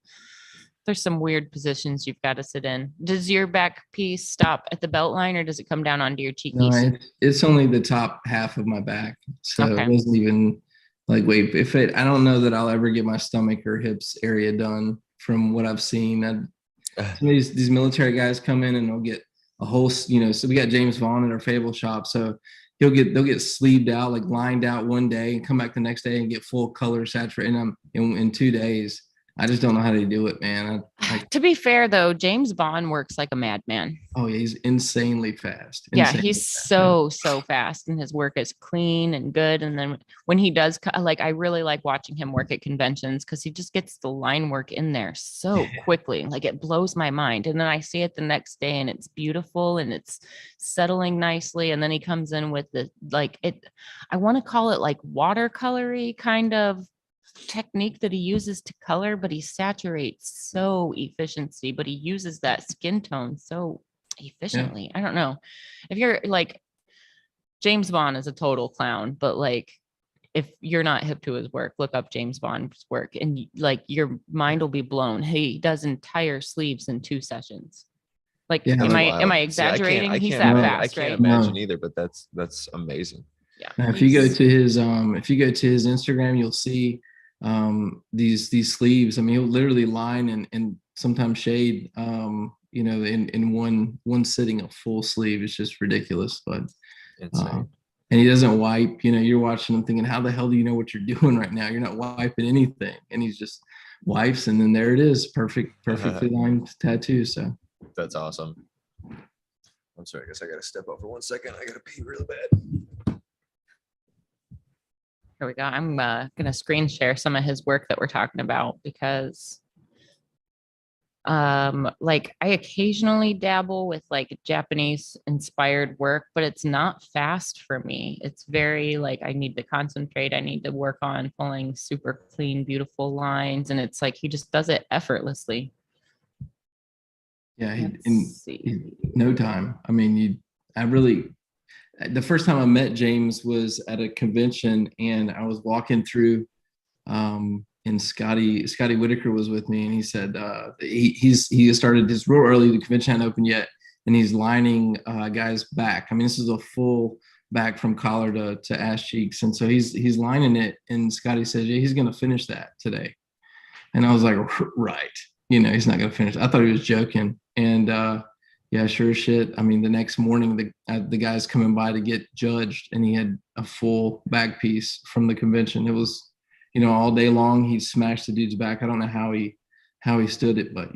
some weird positions you've got to sit in. Does your back piece stop at the belt line, or does it come down onto your no, cheekies? it's only the top half of my back, so Okay. it wasn't even like wait. I don't know that I'll ever get my stomach or hips area done from what I've seen. Some of these military guys come in and they'll get a whole, so we got James Vaughn at our Fable shop. So they'll get sleeved out, like lined out one day and come back the next day and get full color saturated. And in 2 days. I just don't know how to do it, man. To be fair though, James Bond works like a madman. Oh yeah, he's insanely fast. Yeah, Insanely he's fast. so fast, and his work is clean and good. And then when he does, like, I really like watching him work at conventions because he just gets the line work in there so quickly. Like it blows my mind. And then I see it the next day, and it's beautiful and it's settling nicely. And then he comes in with the I want to call it like watercolory kind of technique that he uses to color, but he saturates so efficiency, but he uses that skin tone so efficiently. I don't know if you're like James Bond is a total clown, but like if you're not hip to his work, look up James Bond's work and like your mind will be blown. He does entire sleeves in 2 sessions. Like, Yeah, am That's I wild. See, exaggerating? I He's can't that No. fast, I can't right? imagine No. either, but that's amazing. Yeah. Now, if you go he's- to his Instagram, you'll see these sleeves. I mean, he'll literally line and sometimes shade in one sitting a full sleeve. It's just ridiculous. But Insane. and he doesn't wipe. You're watching him thinking, how the hell do you know what you're doing right now? You're not wiping anything. And he's just wipes, and then there it is, perfectly lined tattoo. So That's awesome. I'm sorry, I guess I gotta step out for 1 second. I gotta pee real bad. Here we go. I'm gonna screen share some of his work that we're talking about because like I occasionally dabble with like Japanese inspired work, but it's not fast for me. It's very like I need to concentrate. I need to work on pulling super clean, beautiful lines. And it's like he just does it effortlessly. yeah, Let's see. no time. I mean, the first time I met James was at a convention, and I was walking through, and Scotty Whitaker was with me, and he said he started this real early. The convention hadn't opened yet, and he's lining guys' back. I mean, this is a full back from collar to ass cheeks, and so he's lining it. And Scotty says, "Yeah, he's going to finish that today," and I was like, "Right, he's not going to finish." I thought he was joking, and yeah, sure as shit. I mean, the next morning, the guy's coming by to get judged, and he had a full back piece from the convention. It was, all day long he smashed the dude's back. I don't know how he stood it, but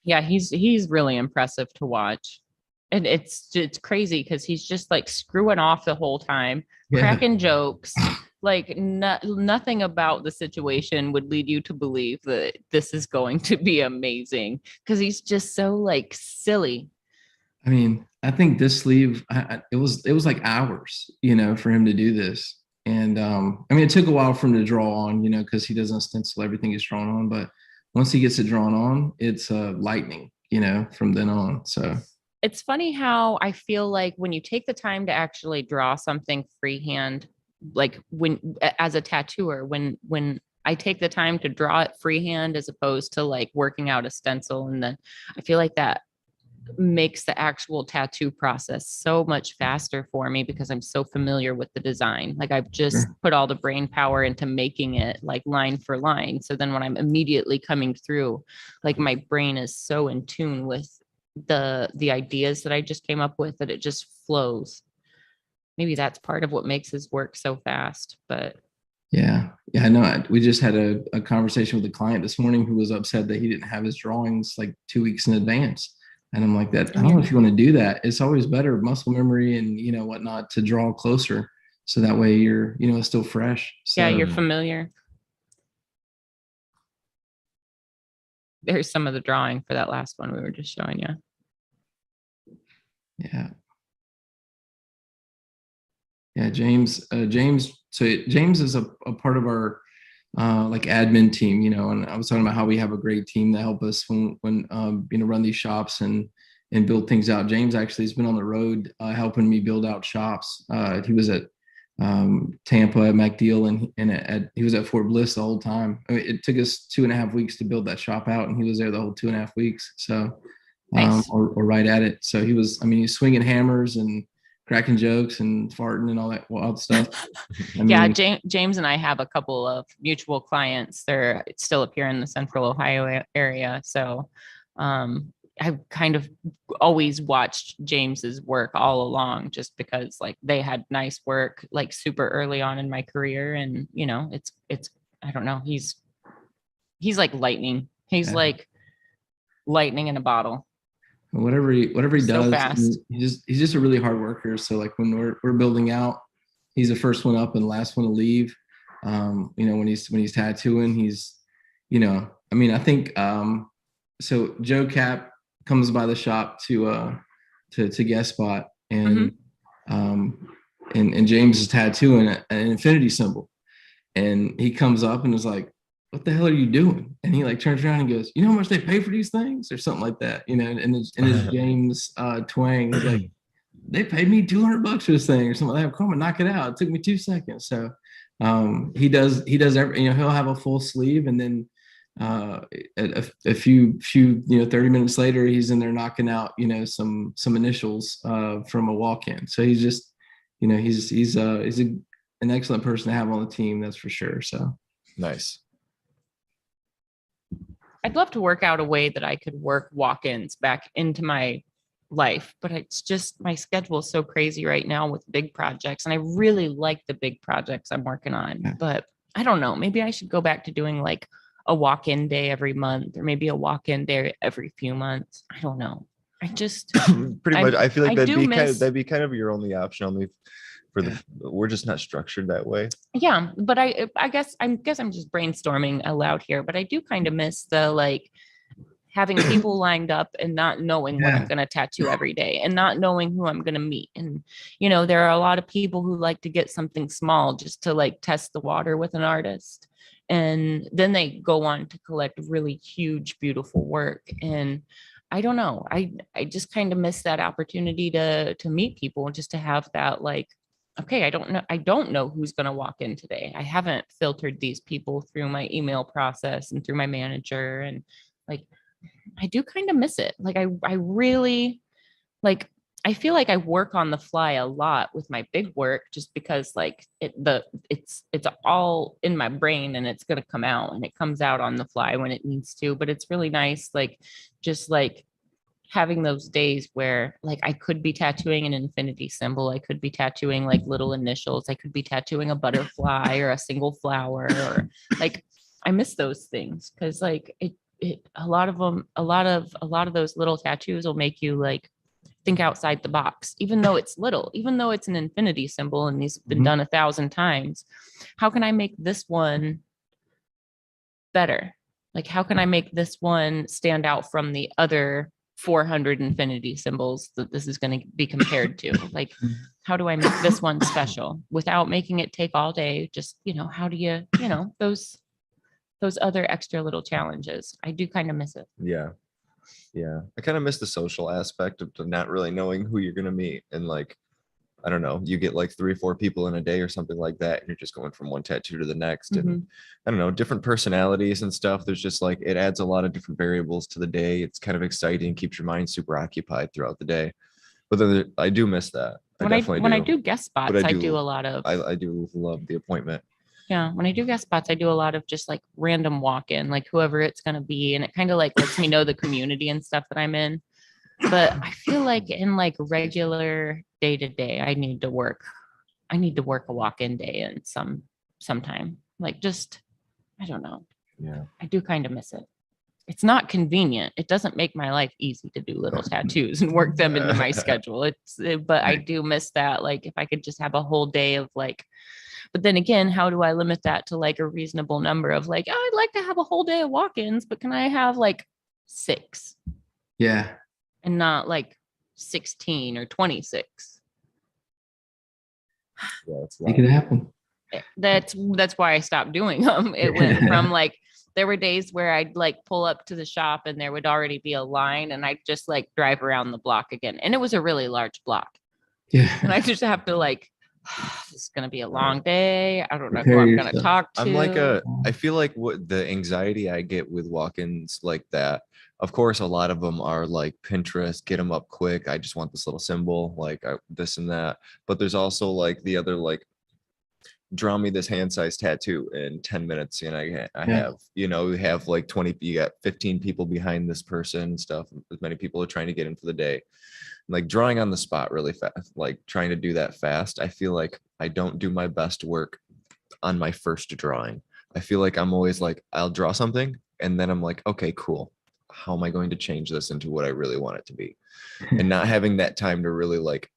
Yeah, he's really impressive to watch. And it's crazy because he's just like screwing off the whole time, yeah. cracking jokes. Like nothing about the situation would lead you to believe that this is going to be amazing because he's just so like silly. I mean, I think this sleeve, it was like hours, for him to do this. And I mean, it took a while for him to draw on, because he doesn't stencil everything he's drawn on. But once he gets it drawn on, it's lightning, from then on. So It's funny how I feel like when you take the time to actually draw something freehand, like as a tattooer, when I take the time to draw it freehand as opposed to like working out a stencil, and then I feel like that makes the actual tattoo process so much faster for me because I'm so familiar with the design. Like I've just put all the brain power into making it like line for line. So then when I'm immediately coming through, like my brain is so in tune with the ideas that I just came up with that it just flows. Maybe that's part of what makes his work so fast, but yeah, I know. We just had a conversation with a client this morning who was upset that he didn't have his drawings like 2 weeks in advance. And I'm like, that I don't know if you want to do that. It's always better muscle memory and whatnot to draw closer. So that way you're, it's still fresh. So, yeah, you're familiar. There's some of the drawing for that last one we were just showing you. Yeah. Yeah, James. So James is a part of our like admin team, and I was talking about how we have a great team that help us when run these shops and build things out. James actually has been on the road helping me build out shops. He was at Tampa at MacDeal, and he was at Fort Bliss the whole time. I mean, it took us 2.5 weeks to build that shop out, and he was there the whole 2.5 weeks. So, nice. or right at it. So he's swinging hammers and cracking jokes and farting and all that wild stuff. Yeah, James and I have a couple of mutual clients. They're still up here in the Central Ohio area. So I've kind of always watched James's work all along just because like they had nice work like super early on in my career. And it's I don't know, he's like lightning. He's like lightning in a bottle. Whatever he So does, fast. he's just a really hard worker. So like when we're building out, he's the first one up and the last one to leave. When he's tattooing, he's, I mean, I think so Joe Cap comes by the shop to guest spot, and and James is tattooing an infinity symbol, and he comes up and is like, what the hell are you doing? And he like turns around and goes, you know how much they pay for these things, or something like that, and it's James twang. He's like, they paid me $200 for this thing or something. Like, come and knock it out. It took me 2 seconds. So he does every, he'll have a full sleeve, and then a few 30 minutes later, he's in there knocking out, some initials from a walk-in. So he's just, he's an excellent person to have on the team. That's for sure. So Nice. I'd love to work out a way that I could work walk-ins back into my life, but it's just my schedule is so crazy right now with big projects, and I really like the big projects I'm working on. Yeah. But I don't know, maybe I should go back to doing like a walk-in day every month, or maybe a walk-in day every few months. I don't know. I just Pretty much. I feel like I that'd do be miss- that'd be kind of your only option, only for we're just not structured that way. yeah, but I guess I'm just brainstorming aloud here, but I do kind of miss the like having people lined up and not knowing what I'm going to tattoo every day, and not knowing who I'm going to meet. And, there are a lot of people who like to get something small just to like test the water with an artist. And then they go on to collect really huge, beautiful work. And I don't know, I just kind of miss that opportunity to meet people, and just to have that like, okay, I don't know who's going to walk in today. I haven't filtered these people through my email process and through my manager. And like, I do kind of miss it. Like, I really like, I feel like I work on the fly a lot with my big work, just because like it's all in my brain, and it's going to come out, and it comes out on the fly when it needs to. But it's really nice, like, just like having those days where like I could be tattooing an infinity symbol, I could be tattooing like little initials, I could be tattooing a butterfly or a single flower, or like, I miss those things, because like a lot of those little tattoos will make you like think outside the box, even though it's little, even though it's an infinity symbol and these have been done 1,000 times. How can I make this one better? Like, how can I make this one stand out from the other 400 infinity symbols that this is going to be compared to? Like, how do I make this one special without making it take all day? Just, how do you, those other extra little challenges. I do kind of miss it. Yeah. I kind of miss the social aspect of not really knowing who you're going to meet. And like, I don't know, you get like 3 or 4 people in a day or something like that, and you're just going from one tattoo to the next. And I don't know, different personalities and stuff. There's just like, it adds a lot of different variables to the day. It's kind of exciting, keeps your mind super occupied throughout the day. But then I do miss that. When I do guest spots, I do a lot of, I do love the appointment. Yeah, when I do guest spots, I do a lot of just like random walk-in, like whoever it's going to be. And it kind of like lets me know the community and stuff that I'm in. But I feel like in like regular day to day, I need to work a walk-in day and sometime. Like, just, I don't know. Yeah. I do kind of miss it. It's not convenient. It doesn't make my life easy to do little tattoos and work them into my schedule. But I do miss that. Like, if I could just have a whole day of like, but then again, how do I limit that to like a reasonable number of like, oh, I'd like to have a whole day of walk-ins, but can I have like 6? Yeah. And not like 16 or 26. Yeah, it's Make it happen. That's why I stopped doing them. It went from like, there were days where I'd like pull up to the shop and there would already be a line, and I'd just like drive around the block again. And it was a really large block. Yeah. And I just have to like, this is going to be a long day. I don't know who I'm going to talk to. I'm like I feel like what the anxiety I get with walk-ins like that, of course, a lot of them are like Pinterest, get them up quick. I just want this little symbol, like this and that. But there's also like the other, like, draw me this hand-sized tattoo in 10 minutes. And I have, you have like 20, you got 15 people behind this person and stuff. As many people are trying to get in for the day. Like drawing on the spot really fast, like trying to do that fast. I feel like I don't do my best work on my first drawing. I feel like I'm always like, I'll draw something and then I'm like, okay, cool. How am I going to change this into what I really want it to be? And not having that time to really like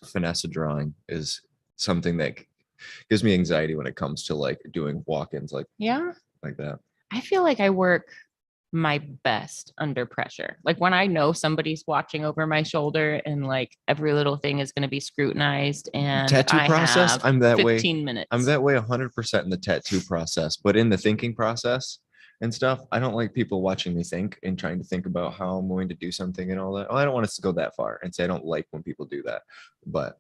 finesse a drawing is something that gives me anxiety when it comes to like doing walk-ins like that. I feel like I work my best under pressure. Like when I know somebody's watching over my shoulder and like every little thing is going to be scrutinized, and tattoo process, I'm that way. 15 minutes. I'm that way 100% in the tattoo process, but in the thinking process, and stuff. I don't like people watching me think and trying to think about how I'm going to do something and all that. Oh, I don't want us to go that far and say I don't like when people do that. But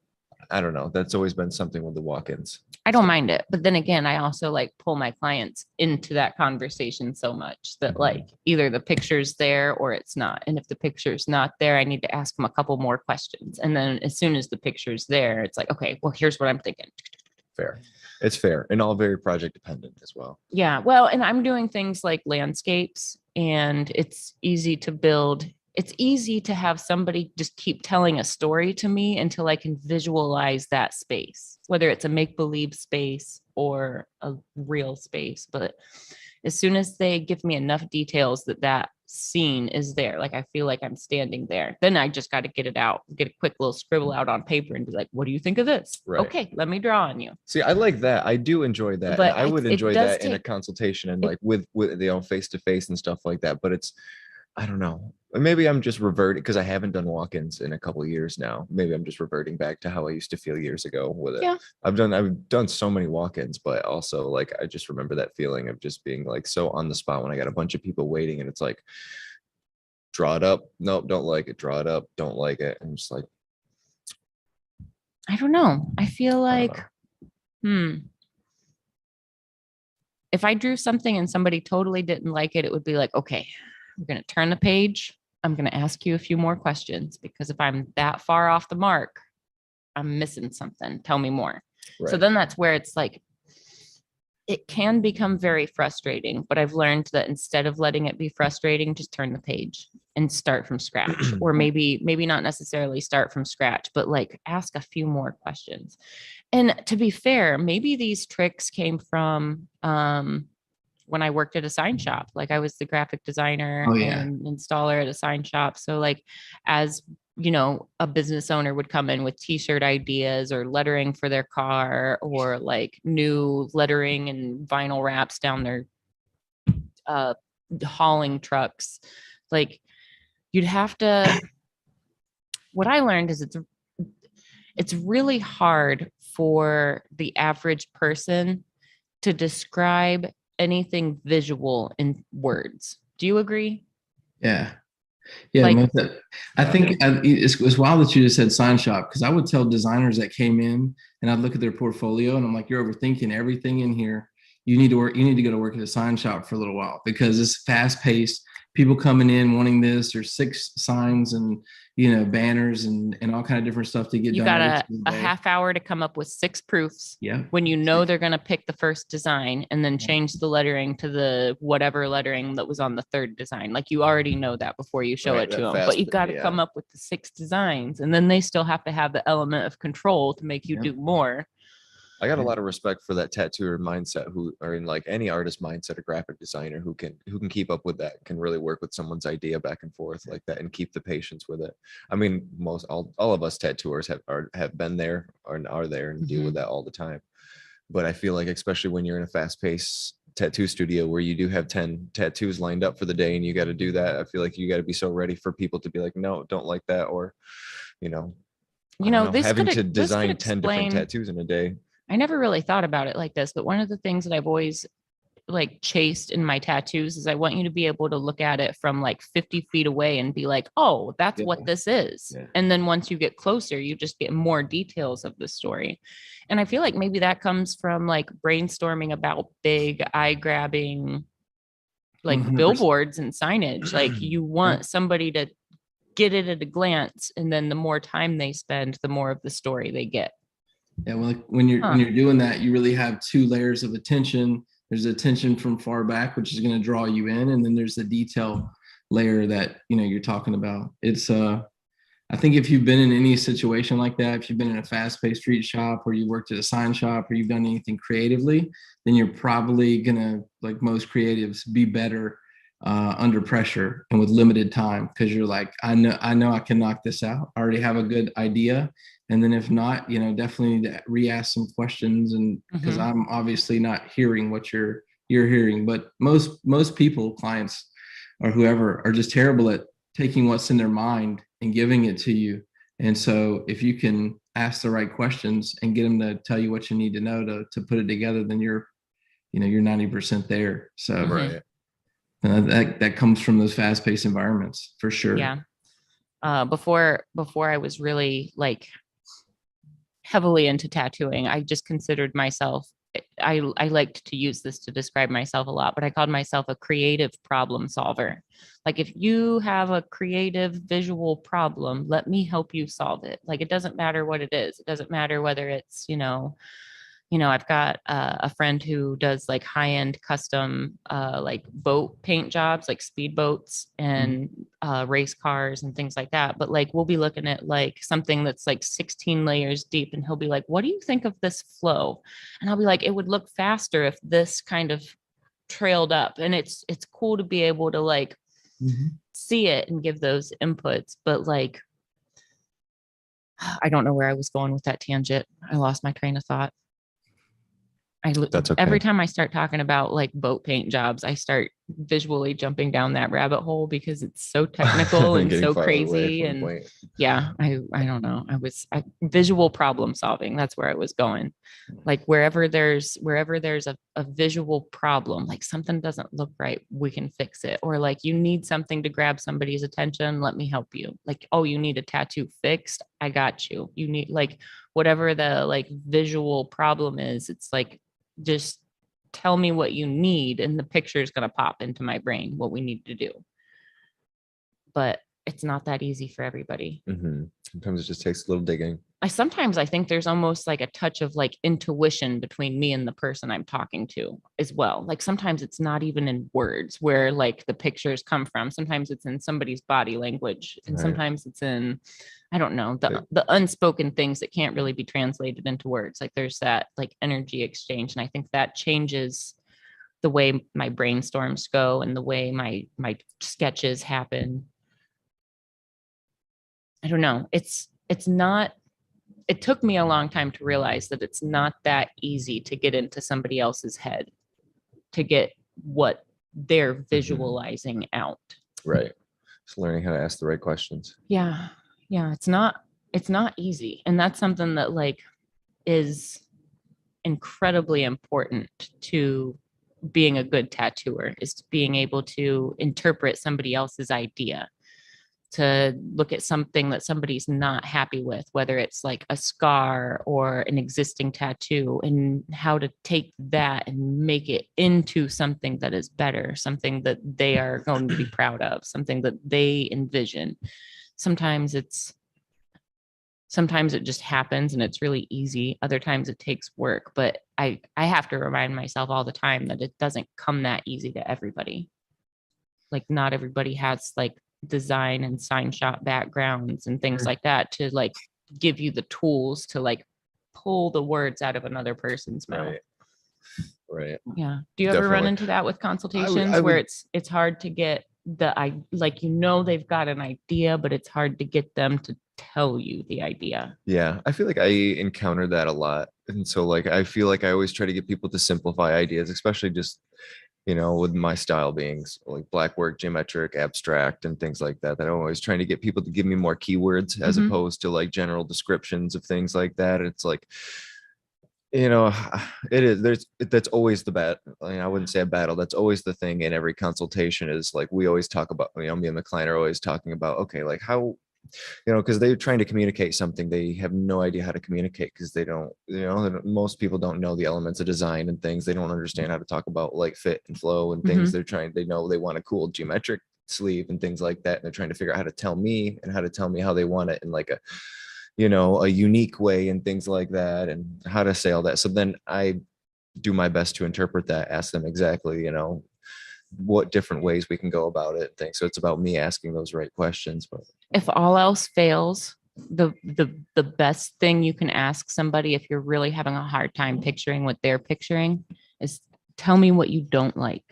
I don't know. That's always been something with the walk-ins. I don't mind it. But then again, I also like pull my clients into that conversation so much that like either the picture's there or it's not. And if the picture's not there, I need to ask them a couple more questions. And then as soon as the picture's there, it's like, okay, well, here's what I'm thinking. Fair. It's fair and all very project dependent as well. Yeah. Well, and I'm doing things like landscapes, and it's easy to build. It's easy to have somebody just keep telling a story to me until I can visualize that space, whether it's a make-believe space or a real space. But as soon as they give me enough details that that scene is there, like I feel like I'm standing there, then I just got to get it out, get a quick little scribble out on paper and be like, what do you think of this? Right. Okay, let me draw on you. See, I like that. I do enjoy that. But And I would it enjoy does that in a take- consultation and like with face to face and stuff like that. But it's, I don't know. Maybe I'm just reverting because I haven't done walk-ins in a couple of years now. Maybe I'm just reverting back to how I used to feel years ago with it. Yeah. I've done so many walk-ins, but also like I just remember that feeling of just being like so on the spot when I got a bunch of people waiting and it's like, draw it up. Nope, don't like it. Draw it up. Don't like it. I'm just like, I don't know. I feel I don't like, if I drew something and somebody totally didn't like it, it would be like, okay, we're going to turn the page. I'm going to ask you a few more questions because if I'm that far off the mark, I'm missing something. Tell me more. So right. then that's where it's like, it can become very frustrating, but I've learned that instead of letting it be frustrating, just turn the page and start from scratch, or maybe not necessarily start from scratch, but like ask a few more questions. And to be fair, maybe these tricks came from when I worked at a sign shop. Like I was the graphic designer and installer at a sign shop. So like as you know, a business owner would come in with t-shirt ideas or lettering for their car or like new lettering and vinyl wraps down their hauling trucks. Like you'd have to, what I learned is it's really hard for the average person to describe anything visual in words. Do you agree? Yeah. Yeah. Like- I think it's wild that you just said sign shop, because I would tell designers that came in and I'd look at their portfolio and I'm like, you're overthinking everything in here. You need to go to work at a sign shop for a little while because it's fast paced. People coming in wanting this, or 6 signs and, you know, banners and all kind of different stuff to get You done. got a half hour to come up with 6 proofs. Yeah. When you know they're going to pick the first design and then change the lettering to the whatever lettering that was on the 3rd design. Like you already know that before you show Right, it to that them, fast- but you got to yeah. come up with the 6 designs, and then they still have to have the element of control to make you Yeah. do more. I got a lot of respect for that tattooer mindset who are in like any artist mindset, a graphic designer who can keep up with that, can really work with someone's idea back and forth like that and keep the patience with it. I mean, all of us tattooers have been there or are there and deal with that all the time. But I feel like, especially when you're in a fast-paced tattoo studio where you do have 10 tattoos lined up for the day and you got to do that, I feel like you got to be so ready for people to be like, no, don't like that. Or, you know, This having could- to this design could 10 different explain- tattoos in a day. I never really thought about it like this, but one of the things that I've always like chased in my tattoos is I want you to be able to look at it from like 50 feet away and be like, oh, that's what this is. Yeah. And then once you get closer, you just get more details of the story. And I feel like maybe that comes from like brainstorming about big eye grabbing like 100%. billboards and signage. Like you want somebody to get it at a glance, and then the more time they spend, the more of the story they get. Yeah, well, like when you're doing that, you really have 2 layers of attention. There's attention from far back, which is going to draw you in, and then there's the detail layer that you're talking about. It's I think if you've been in any situation like that, if you've been in a fast-paced street shop, or you worked at a sign shop, or you've done anything creatively, then you're probably gonna, like most creatives, be better under pressure and with limited time, because you're like, I know I can knock this out. I already have a good idea. And then if not, definitely need to re-ask some questions, and because I'm obviously not hearing what you're hearing. But most people, clients or whoever, are just terrible at taking what's in their mind and giving it to you. And so if you can ask the right questions and get them to tell you what you need to know to put it together, then you're 90% there. So Right. That comes from those fast-paced environments for sure. Yeah. Before I was really like heavily into tattooing, I just considered myself, I liked to use this to describe myself a lot, but I called myself a creative problem solver. Like, if you have a creative visual problem, let me help you solve it. Like, it doesn't matter what it is. It doesn't matter whether it's, I've got a friend who does like high-end custom like boat paint jobs, like speedboats and race cars and things like that. But like, we'll be looking at like something that's like 16 layers deep, and he'll be like, what do you think of this flow? And I'll be like, it would look faster if this kind of trailed up. And it's cool to be able to like see it and give those inputs. But like, I don't know where I was going with that tangent. I lost my train of thought. That's okay. Every time I start talking about like boat paint jobs, I start visually jumping down that rabbit hole because it's so technical and Getting so farther away crazy. from the And point. yeah, I don't know. Visual problem solving. That's where I was going. Like, wherever there's a visual problem, like something doesn't look right, we can fix it. Or like, you need something to grab somebody's attention, let me help you. Like, oh, you need a tattoo fixed, I got you. You need like whatever the like visual problem is, it's like, just tell me what you need and the picture is going to pop into my brain what we need to do. But it's not that easy for everybody. Sometimes it just takes a little digging. Sometimes I think there's almost like a touch of like intuition between me and the person I'm talking to as well. Like, sometimes it's not even in words where like the pictures come from. Sometimes it's in somebody's body language, and Right. sometimes it's in, I don't know, the unspoken things that can't really be translated into words. Like, there's that like energy exchange. And I think that changes the way my brainstorms go and the way my sketches happen. I don't know. It took me a long time to realize that it's not that easy to get into somebody else's head to get what they're visualizing out. Right. Just learning how to ask the right questions. Yeah. Yeah. It's not easy. And that's something that like is incredibly important to being a good tattooer, is being able to interpret somebody else's idea, to look at something that somebody's not happy with, whether it's like a scar or an existing tattoo, and how to take that and make it into something that is better, something that they are going to be proud of, something that they envision. Sometimes it just happens and it's really easy. Other times it takes work, but I have to remind myself all the time that it doesn't come that easy to everybody. Like, not everybody has like design and sign shop backgrounds and things like that to like give you the tools to like pull the words out of another person's mouth. Right. Yeah. Do you ever run into that with consultations where it's hard to get they've got an idea, but it's hard to get them to tell you the idea? Yeah, I feel like I encounter that a lot. And so like, I feel like I always try to get people to simplify ideas, especially just, with my style being like black work, geometric, abstract, and things like that, that I'm always trying to get people to give me more keywords as opposed to like general descriptions of things like that. It's like, it is, that's always the I wouldn't say a battle. That's always the thing in every consultation, is like, we always talk about, me and the client are always talking about, okay, like how, because they're trying to communicate something they have no idea how to communicate, because they don't, most people don't know the elements of design and things. They don't understand how to talk about like fit and flow and things. They know they want a cool geometric sleeve and things like that. And they're trying to figure out how to tell me how they want it in like a unique way and things like that, and how to say all that. So then I do my best to interpret that, ask them exactly, what different ways we can go about it. Things. So it's about me asking those right questions. But if all else fails, the best thing you can ask somebody, if you're really having a hard time picturing what they're picturing, is tell me what you don't like.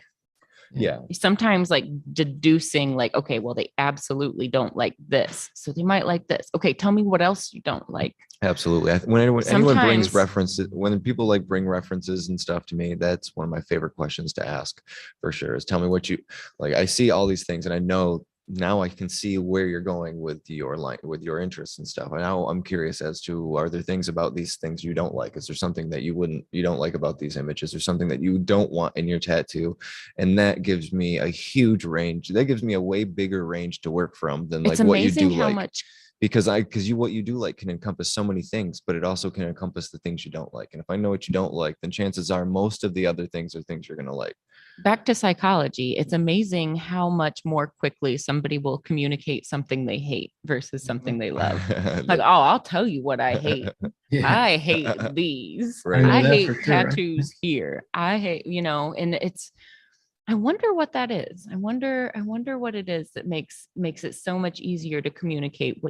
Yeah. Sometimes like deducing like, okay, well, they absolutely don't like this, so they might like this. Okay, tell me what else you don't like. Absolutely. When anyone brings references, when people like bring references and stuff to me, that's one of my favorite questions to ask for sure, is tell me what you like. I see all these things and I know now I can see where you're going with your with your interests and stuff. And now I'm curious as to, are there things about these things you don't like? Is there something that you don't like about these images, or something that you don't want in your tattoo? And that gives me a huge range. That gives me a way bigger range to work from than like It's what you amazing do how like. much Because what you do like can encompass so many things, but it also can encompass the things you don't like. And if I know what you don't like, then chances are most of the other things are things you're going to like. back to psychology. It's amazing how much more quickly somebody will communicate something they hate versus something they love. Like, oh, I'll tell you what I hate. Yeah, I hate these. Right. I know I that hate for sure. tattoos here. I hate, and it's, I wonder what that is. I wonder what it is that makes it so much easier to communicate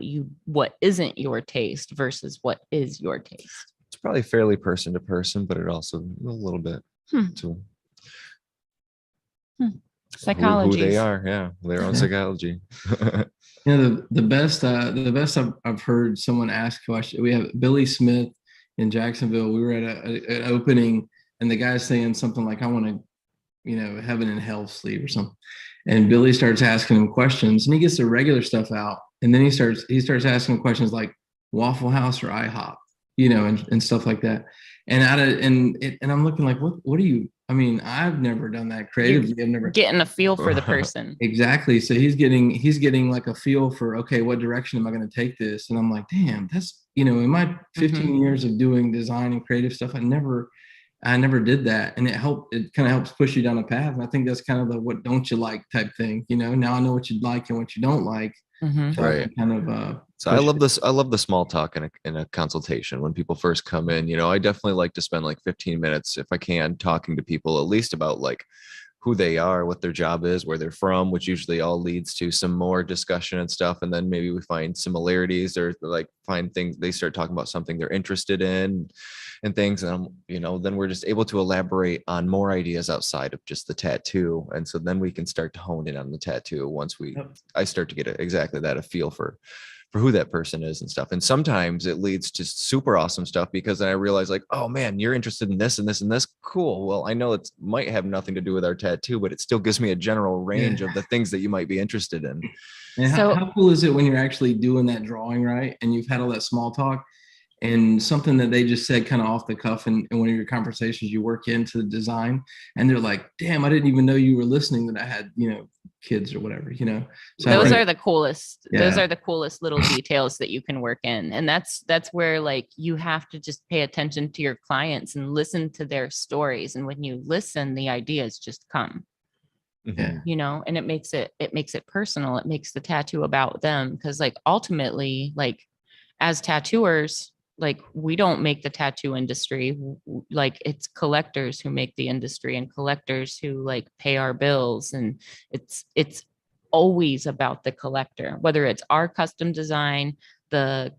what isn't your taste versus what is your taste. It's probably fairly person to person, but it also a little bit to who they Psychology. are. Yeah, their own Yeah. psychology. You know, the best I've heard someone ask a question. We have Billy Smith in Jacksonville. We were at an opening, and the guy's saying something like, "I want to, heaven and hell sleeve or something." And Billy starts asking him questions, and he gets the regular stuff out, and then he starts asking questions like Waffle House or IHOP, and stuff like that. And and I'm looking like, what do you? I mean, I've never done that creatively. I've never Getting a feel for the person. exactly. So he's getting like a feel for, okay, what direction am I going to take this? And I'm like, damn, that's in my 15 years of doing design and creative stuff, I never did that. And it kind of helps push you down a path. And I think that's kind of the what don't you like type thing. Now I know what you like and what you don't like. So I can kind of So I love this. I love the small talk in a consultation when people first come in. I definitely like to spend like 15 minutes if I can talking to people at least about like who they are, what their job is, where they're from, which usually all leads to some more discussion and stuff. And then maybe we find similarities, or like find things, they start talking about something they're interested in and things. And, then we're just able to elaborate on more ideas outside of just the tattoo. And so then we can start to hone in on the tattoo once I start to get a feel for who that person is and stuff. And sometimes it leads to super awesome stuff, because then I realize like, oh man, you're interested in this and this and this. Cool. Well, I know it might have nothing to do with our tattoo, but it still gives me a general range of the things that you might be interested in. And how cool is it when you're actually doing that drawing, right? And you've had all that small talk and something that they just said kind of off the cuff in one of your conversations, you work into the design, and they're like, damn, I didn't even know you were listening, that I had, kids or whatever, So those are the coolest. Yeah. Those are the coolest little details that you can work in. And that's where like you have to just pay attention to your clients and listen to their stories. And when you listen, the ideas just come. Yeah. And it makes it personal. It makes the tattoo about them. Because like ultimately, like as tattooers, like we don't make the tattoo industry. Like it's collectors who make the industry, and collectors who like pay our bills. And it's always about the collector, whether it's our custom design, the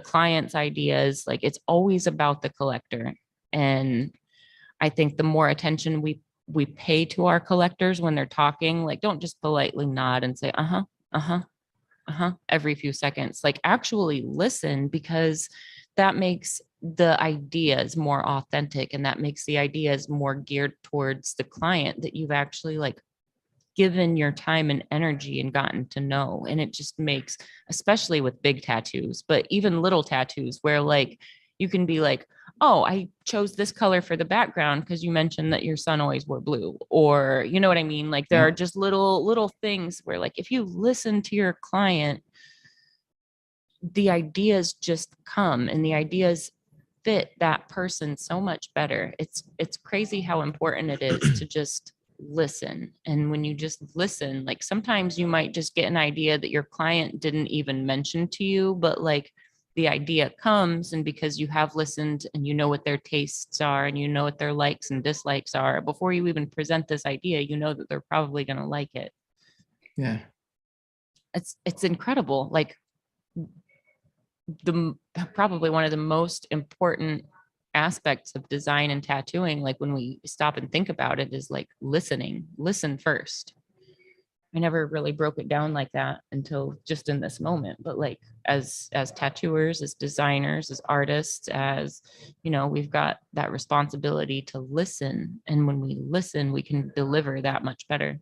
client's ideas, like it's always about the collector. And I think the more attention we pay to our collectors when they're talking, like don't just politely nod and say, uh-huh, uh-huh, uh-huh, every few seconds, like actually listen, because that makes the ideas more authentic, and that makes the ideas more geared towards the client that you've actually like given your time and energy and gotten to know. And it just makes, especially with big tattoos, but even little tattoos where like you can be like, oh, I chose this color for the background because you mentioned that your son always wore blue, or you know what I mean? Like there are just little things where like if you listen to your client, the ideas just come, and the ideas fit that person so much better. It's crazy how important it is to just listen. And when you just listen, like sometimes you might just get an idea that your client didn't even mention to you, but like the idea comes, and because you have listened and you know what their tastes are and you know what their likes and dislikes are, before you even present this idea, you know that they're probably going to like it. Yeah. It's incredible. Like probably one of the most important aspects of design and tattooing, like when we stop and think about it, is like listen first. I never really broke it down like that until just in this moment, but like as tattooers, as designers, as artists, as we've got that responsibility to listen, and when we listen we can deliver that much better.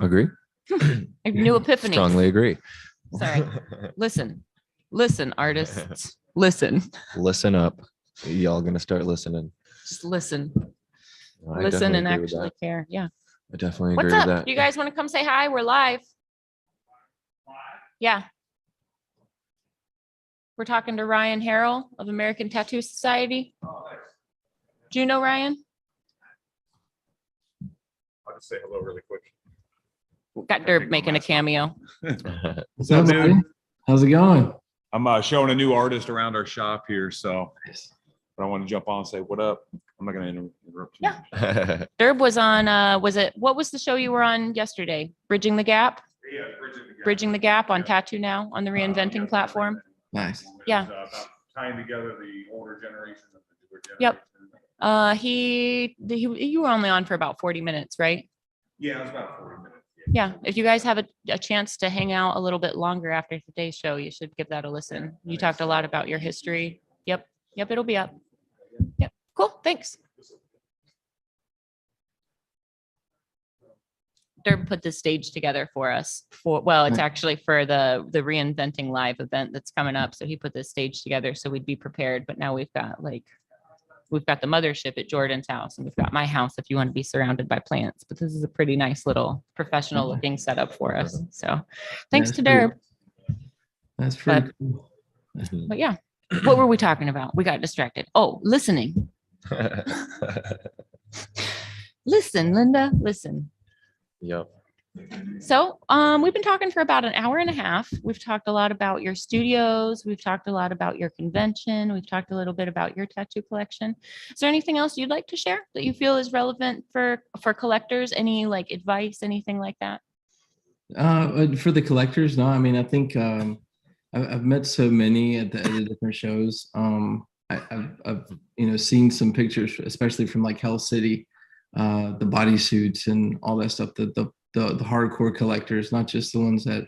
Agree. A new epiphany. Strongly agree. Sorry. Listen, artists, listen. Listen up. Y'all gonna start listening. Just listen. I Listen definitely and agree with actually that. care. Yeah. I definitely What's agree with up? that. You guys want to come say hi? We're live. Yeah. We're talking to Ryan Harrell of American Tattoo Society. Do you know Ryan? I'll just say hello really quick. Got Derb making a cameo. What's up, dude? How's it going? I'm showing a new artist around our shop here, so but I want to jump on and say what up. I'm not going to interrupt you. Yeah. Derb was on, what was the show you were on yesterday? Bridging the Gap? Yeah, Bridging the Gap on Yeah. Tattoo Now on the Reinventing platform. Nice. Yeah. About tying together the older generation of the newer Yep. generation. You were only on for about 40 minutes, right? Yeah, it was about 40 minutes. Yeah. If you guys have a chance to hang out a little bit longer after today's show, you should give that a listen. You talked a lot about your history. Yep. It'll be up. Yep. Cool. Thanks. Derb put this stage together for us it's actually for the Reinventing Live event that's coming up. So he put this stage together so we'd be prepared. But now we've got the mothership at Jordan's house, and we've got my house if you want to be surrounded by plants. But this is a pretty nice little professional looking setup for us. So thanks to Derb. That's pretty cool. But yeah, what were we talking about? We got distracted. Oh, listening. Listen, Linda, listen. Yep. So we've been talking for about an hour and a half. We've talked a lot about your studios. We've talked a lot about your convention. We've talked a little bit about your tattoo collection. Is there anything else you'd like to share that you feel is relevant for collectors? Any like advice, anything like that? For the collectors, no. I mean, I think I've met so many at the different shows. I've seen some pictures, especially from like Hell City, the bodysuits and all that stuff. The hardcore collectors, not just the ones that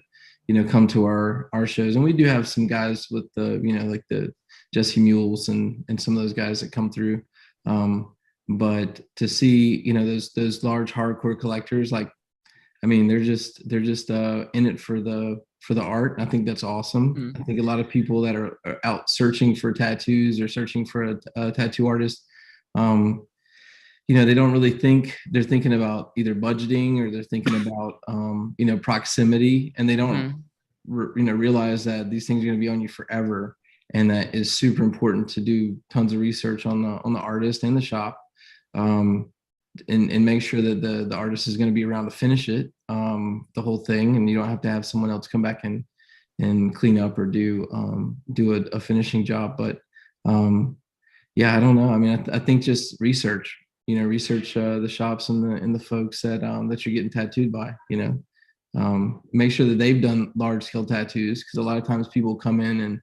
come to our shows. And we do have some guys with the like the Jesse Mules and some of those guys that come through. But to see those large hardcore collectors, like, I mean, they're just in it for the art. I think that's awesome. Mm-hmm. I think a lot of people that are out searching for tattoos or searching for a tattoo artist, they don't really think. They're thinking about either budgeting or they're thinking about proximity, and they don't realize that these things are going to be on you forever, and that is super important to do tons of research on the artist and the shop. And make sure that the artist is going to be around to finish it, the whole thing, and you don't have to have someone else come back and clean up or do a finishing job. But yeah, I don't know. I mean, I think just research the shops and the folks that you're getting tattooed by. Make sure that they've done large scale tattoos, because a lot of times people come in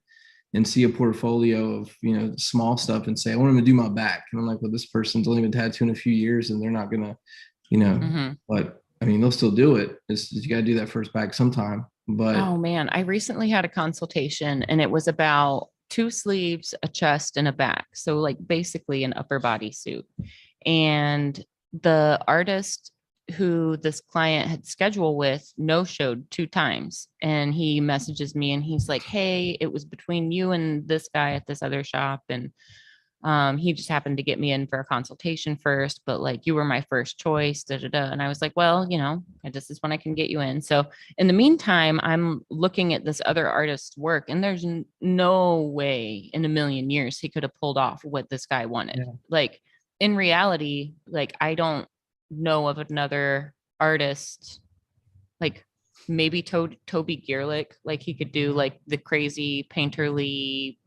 and see a portfolio of small stuff and say, I want them to do my back, and I'm like, well, this person's only been tattooing a few years and they're not gonna but I mean, they'll still do it. You got to do that first back sometime. But oh man, I recently had a consultation and it was about 2 sleeves, a chest, and a back, so like basically an upper body suit. And the artist who this client had scheduled with no-showed 2 times, and he messages me and he's like, hey, it was between you and this guy at this other shop, and he just happened to get me in for a consultation first, but like, you were my first choice, da, da, da. And I was like, well, this is when I can get you in. So in the meantime, I'm looking at this other artist's work, and there's no way in a million years he could have pulled off what this guy wanted. Yeah. Like, in reality, like, I don't know of another artist, like maybe Toby Gearlick, like he could do like the crazy painterly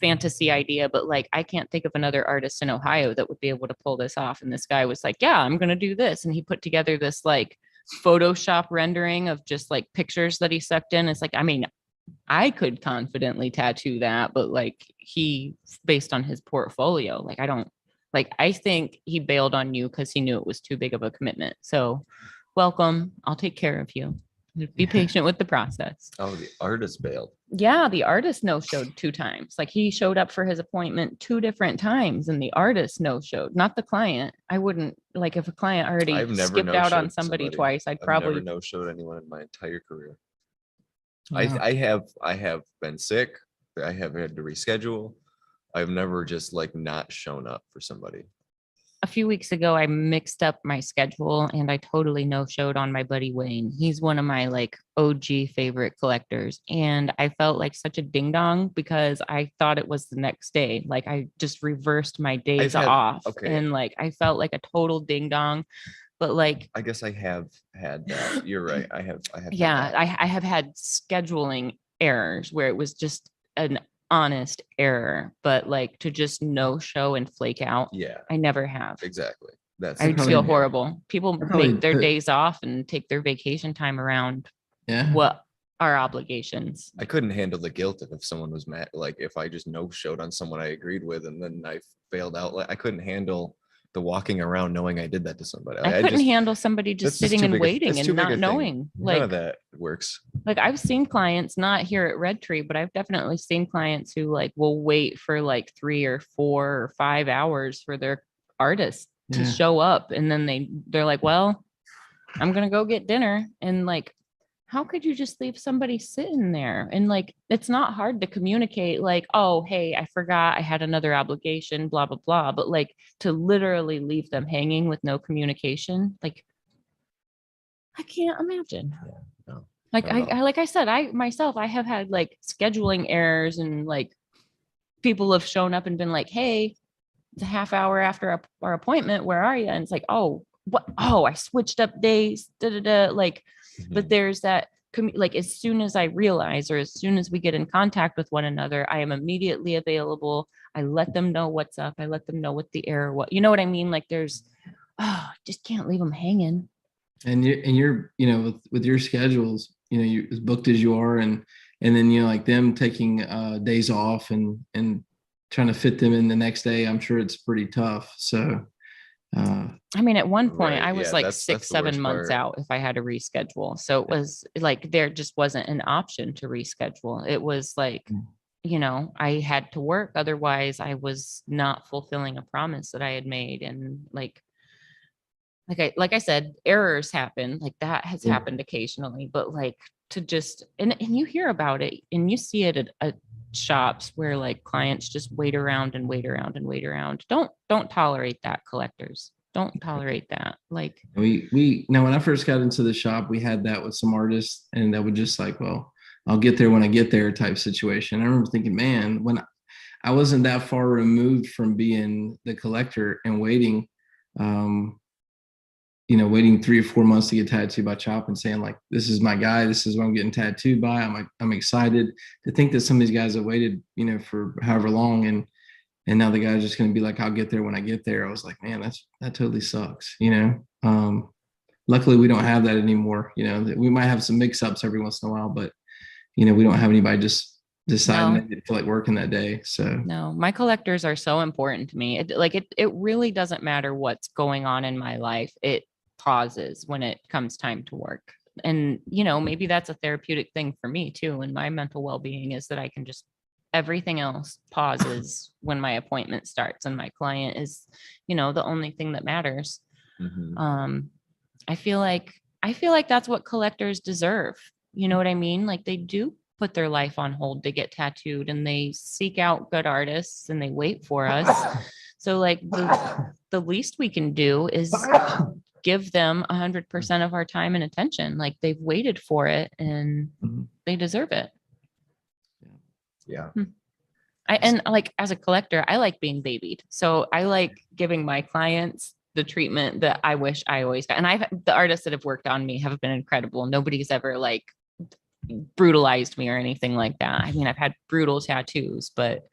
fantasy idea, but like, I can't think of another artist in Ohio that would be able to pull this off. And this guy was like, yeah, I'm going to do this. And he put together this like Photoshop rendering of just like pictures that he sucked in. It's like, I mean, I could confidently tattoo that, but like, he, based on his portfolio, like, I think he bailed on you because he knew it was too big of a commitment. So welcome. I'll take care of you. Be patient with the process. Oh, the artist bailed. Yeah, the artist no-showed 2 times. Like he showed up for his appointment 2 different times and the artist no-showed, not the client. I wouldn't like if a client already I've never skipped out on no-showed somebody twice, I'd I've probably never no-showed anyone in my entire career. Wow. I have been sick. I have had to reschedule. I've never just like not shown up for somebody. a few weeks ago, I mixed up my schedule and I totally no-showed on my buddy Wayne. He's one of my like OG favorite collectors. And I felt like such a ding dong because I thought it was the next day. Like I just reversed my days off and like I felt like a total ding dong. But like, I guess I have had that. You're right. I have. yeah, I have had scheduling errors where it was just an honest error, but like to just no show and flake out, Yeah, I never have. exactly. That's I'd probably- feel horrible. People probably make their put- days off and take their vacation time around Yeah. what are obligations. I couldn't handle the guilt if someone was mad. Like if I just no showed on someone I agreed with and then I failed out. Like I couldn't handle the walking around knowing I did that to somebody. I couldn't handle somebody just that's just sitting too and big a- waiting that's too and big a not thing. knowing. None of Like, that works. like I've seen clients, not here at Red Tree, but I've definitely seen clients who like will wait for like 3 or 4 or 5 hours for their artist to Yeah. show up. And then they're like, well, I'm going to go get dinner. And like, how could you just leave somebody sitting there? And like, it's not hard to communicate like, oh, hey, I forgot I had another obligation, blah, blah, blah. But like to literally leave them hanging with no communication, like I can't imagine. No, Like not at all. like I said, I myself, I have had like scheduling errors and like people have shown up and been like, hey, it's a half hour after our appointment. Where are you? And it's like, oh, what? Oh, I switched up days. Da, da, da. Like, but Mhm. there's that like as soon as I realize or as soon as we get in contact with one another, I am immediately available. I let them know what's up. I let them know what the error, what, you know what I mean? Like there's, just can't leave them hanging. And you're with your schedules, you as booked as you are, and then like them taking days off and trying to fit them in the next day, I'm sure it's pretty tough. So I mean, at one point Right, I was yeah, like that's 6, the 7 worst months part. out if I had to reschedule. So it was like, there just wasn't an option to reschedule. It was like, I had to work. Otherwise I was not fulfilling a promise that I had made. And like I said, errors happen. Like that has Yeah. happened occasionally, but like to just, and you hear about it and you see it at shops where like clients just wait around and wait around and wait around. Don't tolerate that, collectors. Don't tolerate that. Like, we now when I first got into the shop, we had that with some artists, and that would just like, well, I'll get there when I get there type situation. I remember thinking, man, when I wasn't that far removed from being the collector and waiting, waiting 3 or 4 months to get tattooed by Chop and saying like, this is my guy, this is what I'm getting tattooed by. I'm excited to think that some of these guys have waited, for however long, and now the guy's just going to be like, I'll get there when I get there. I was like, man, that totally sucks. Luckily we don't have that anymore. We might have some mix-ups every once in a while, but we don't have anybody just deciding that they feel like working that day. So no, my collectors are so important to me. It really doesn't matter what's going on in my life. It pauses when it comes time to work. And, maybe that's a therapeutic thing for me too. And my mental well-being is that I can just, everything else pauses when my appointment starts and my client is, the only thing that matters. Mhm. I feel like that's what collectors deserve. You know what I mean? Like they do put their life on hold to get tattooed and they seek out good artists and they wait for us. So like the least we can do is give them 100% of our time and attention. Like they've waited for it and Mhm. they deserve it. Yeah. And like as a collector, I like being babied. So I like giving my clients the treatment that I wish I always got. And the artists that have worked on me have been incredible. Nobody's ever like brutalized me or anything like that. I mean, I've had brutal tattoos, but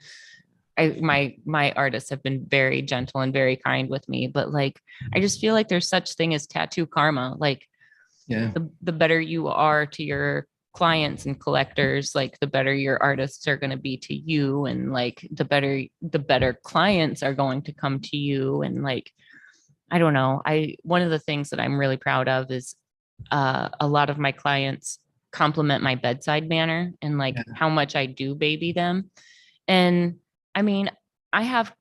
my artists have been very gentle and very kind with me. But like, I just feel like there's such thing as tattoo karma. Like yeah, the better you are to your clients and collectors, like the better your artists are going to be to you. And like the better clients are going to come to you. And like, I don't know. One of the things that I'm really proud of is a lot of my clients compliment my bedside manner and like Yeah. how much I do baby them. And I mean, I have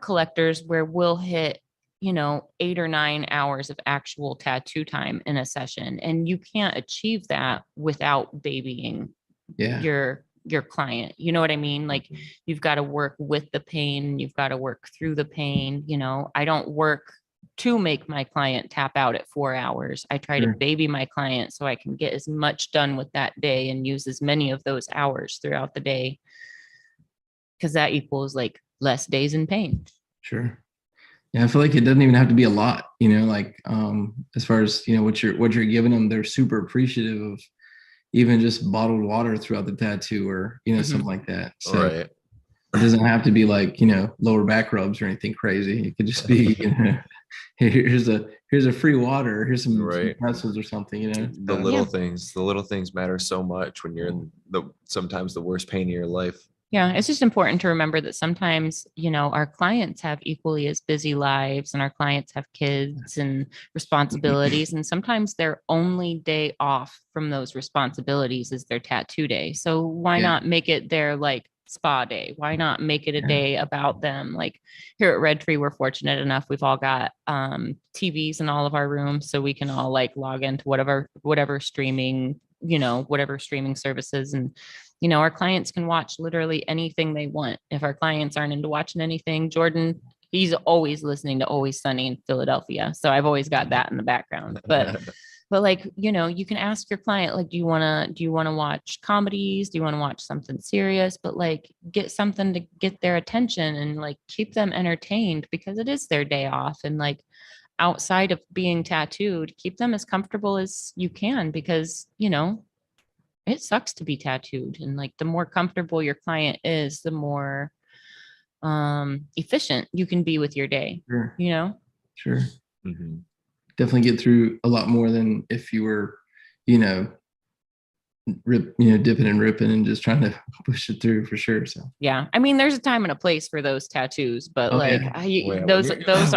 collectors where we'll hit, 8 or 9 hours of actual tattoo time in a session. And you can't achieve that without babying Yeah. your client. You know what I mean? Like you've got to work with the pain, you've got to work through the pain. I don't work to make my client tap out at 4 hours. I try to Sure. baby my client so I can get as much done with that day and use as many of those hours throughout the day, because that equals like less days in pain. Sure. Yeah, I feel like it doesn't even have to be a lot, like as far as what you're giving them, they're super appreciative of even just bottled water throughout the tattoo, or something like that. So Right. it doesn't have to be like lower back rubs or anything crazy. It could just be here's a free water, here's some Right. pretzels or something. The little things matter so much when you're in sometimes the worst pain of your life. Yeah, it's just important to remember that sometimes, our clients have equally as busy lives, and our clients have kids and responsibilities. And sometimes their only day off from those responsibilities is their tattoo day. So why not make it their like spa day? Why not make it a day about them? Like here at Red Tree, we're fortunate enough. We've all got TVs in all of our rooms, so we can all like log into whatever streaming, whatever streaming services. And our clients can watch literally anything they want. If our clients aren't into watching anything, Jordan, he's always listening to Always Sunny in Philadelphia. So I've always got that in the background. But like, you can ask your client, like, do you want to watch comedies? Do you want to watch something serious? But like get something to get their attention and like keep them entertained, because it is their day off. And like outside of being tattooed, keep them as comfortable as you can, because, it sucks to be tattooed. And like the more comfortable your client is, the more efficient you can be with your day. Sure. Sure. Mm-hmm. Definitely get through a lot more than if you were, dipping and ripping and just trying to push it through, for sure. So yeah, I mean, there's a time and a place for those tattoos, but those when aren't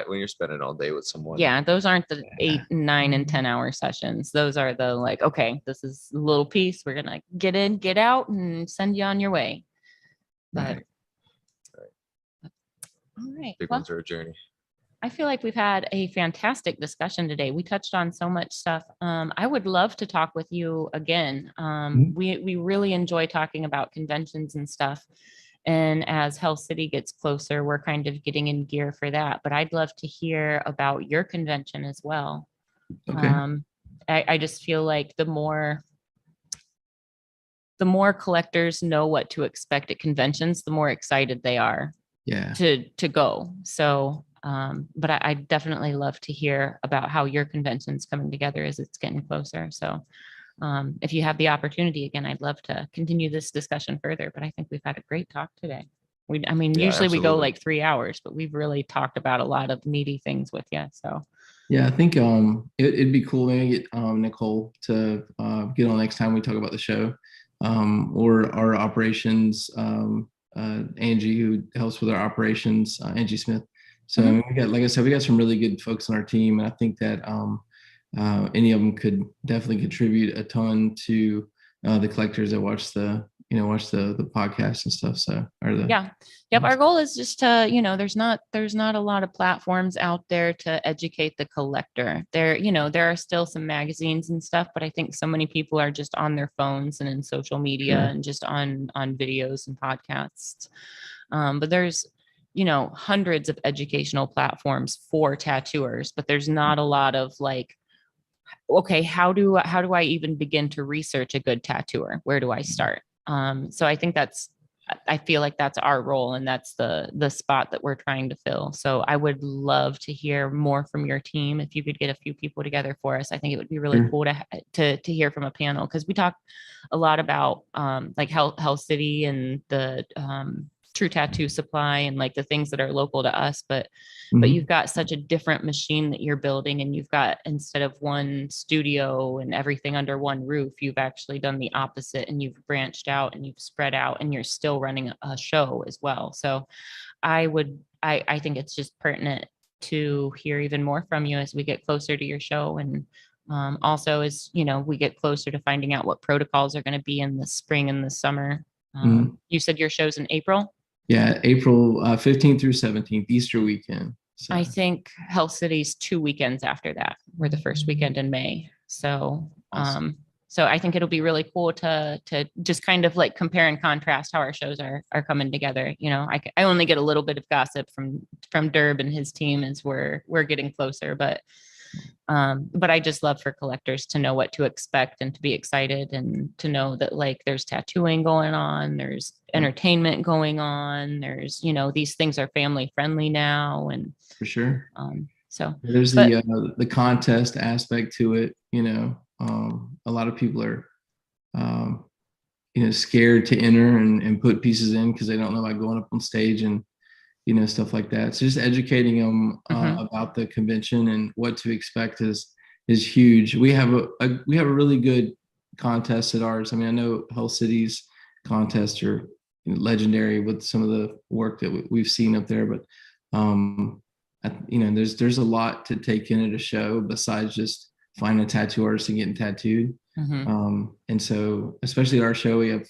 when you're spending all day with someone. Yeah, those aren't the 8, 9, and 10 hour sessions. Those are the like, okay, this is a little piece. We're gonna get in, get out, and send you on your way. But all right. Big Well, ones are a journey. I feel like we've had a fantastic discussion today. We touched on so much stuff. I would love to talk with you again. We really enjoy talking about conventions and stuff. And as Hell City gets closer, we're kind of getting in gear for that. But I'd love to hear about your convention as well. Okay. I just feel like the more collectors know what to expect at conventions, the more excited they are to go. So but I definitely love to hear about how your convention's coming together as it's getting closer. So if you have the opportunity again, I'd love to continue this discussion further, but I think we've had a great talk today. Usually we go like 3 hours, but we've really talked about a lot of meaty things with you. So yeah, I think it'd be cool maybe get Nicole to get on next time we talk about the show, or our operations, Angie, who helps with our operations, Angie Smith. So we got, like I said, we got some really good folks on our team, and I think that any of them could definitely contribute a ton to the collectors that watch the podcast and stuff. So our goal is just to, there's not a lot of platforms out there to educate the collector. There are still some magazines and stuff, but I think so many people are just on their phones and in social media and just on videos and podcasts. But there's hundreds of educational platforms for tattooers, but there's not a lot of like, okay, how do I even begin to research a good tattooer? Where do I start? So I feel like that's our role, and that's the spot that we're trying to fill. So I would love to hear more from your team. If you could get a few people together for us, I think it would be really cool to hear from a panel, because we talk a lot about like Hell City and the True Tattoo Supply and like the things that are local to us, but you've got such a different machine that you're building, and you've got, instead of one studio and everything under one roof, you've actually done the opposite, and you've branched out and you've spread out, and you're still running a show as well. So I think it's just pertinent to hear even more from you as we get closer to your show, and Also, as you know, we get closer to finding out what protocols are going to be in the spring and the summer. You said your show's in April? Yeah, April 15th through 17th, Easter weekend. So. I think Health City's 2 weekends after that. We're the first weekend in May. So, Awesome. so I think it'll be really cool to just kind of like compare and contrast how our shows are coming together. You know, I only get a little bit of gossip from Derb and his team as we're getting closer, but I just love for collectors to know what to expect and to be excited and to know that like there's tattooing going on, there's entertainment going on, there's, you know, these things are family friendly now. And for sure. So there's the contest aspect to it. You know, a lot of people are, you know, scared to enter and put pieces in because they don't know about going up on stage and, you know, stuff like that. So just educating them about the convention and what to expect is huge. We have a really good contest at ours. I mean, I know Hull City's contests are legendary with some of the work that we've seen up there, but you know, there's a lot to take in at a show besides just finding a tattoo artist and getting tattooed. And so, especially at our show, when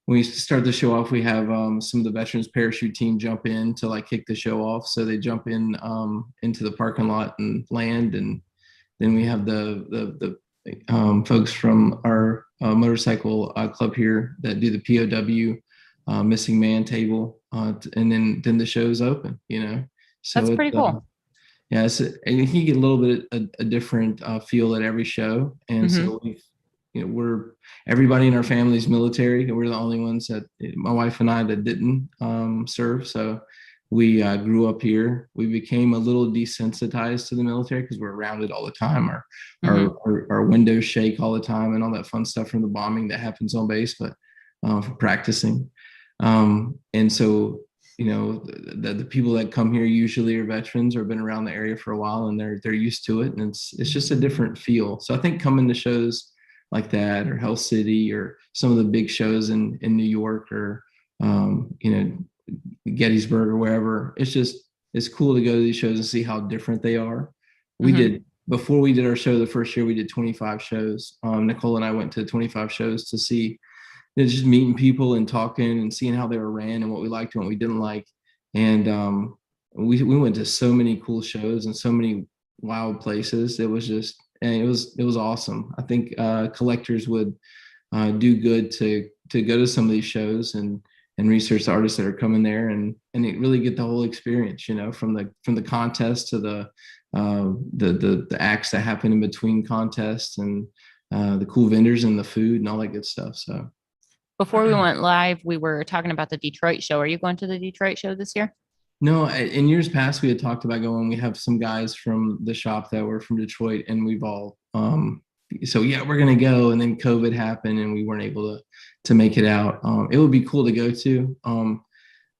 we start the show off, we have some of the veterans parachute team jump in to like kick the show off. So they jump in into the parking lot and land, and then we have the folks from our motorcycle club here that do the POW missing man table, and then the show's open. You know, so that's pretty cool. Yeah, and you get a little bit a different feel at every show, and so everybody in our family is military, and we're the only ones that my wife and I that didn't serve. So we grew up here. We became a little desensitized to the military because we're around it all the time. Our windows shake all the time and all that fun stuff from the bombing that happens on base, but for practicing. And so, you know, the people that come here usually are veterans or have been around the area for a while, and they're used to it, and it's just a different feel. So I think coming to shows like that, or Hell City, or some of the big shows in New York, or you know, Gettysburg or wherever, it's cool to go to these shows and see how different they are. Before we did our show the first year, we did 25 shows. Nicole and I went to 25 shows to see, just meeting people and talking and seeing how they were ran and what we liked and what we didn't like. And we went to so many cool shows and so many wild places. It was awesome. I think collectors would do good to go to some of these shows and research the artists that are coming there and really get the whole experience, you know, from the contest to the acts that happen in between contests, and the cool vendors and the food and all that good stuff. So before we went live, we were talking about the Detroit show. Are you going to the Detroit show this year? No, in years past, we had talked about going. We have some guys from the shop that were from Detroit, and we've all, so yeah, we're going to go. And then COVID happened and we weren't able to make it out. It would be cool to go to.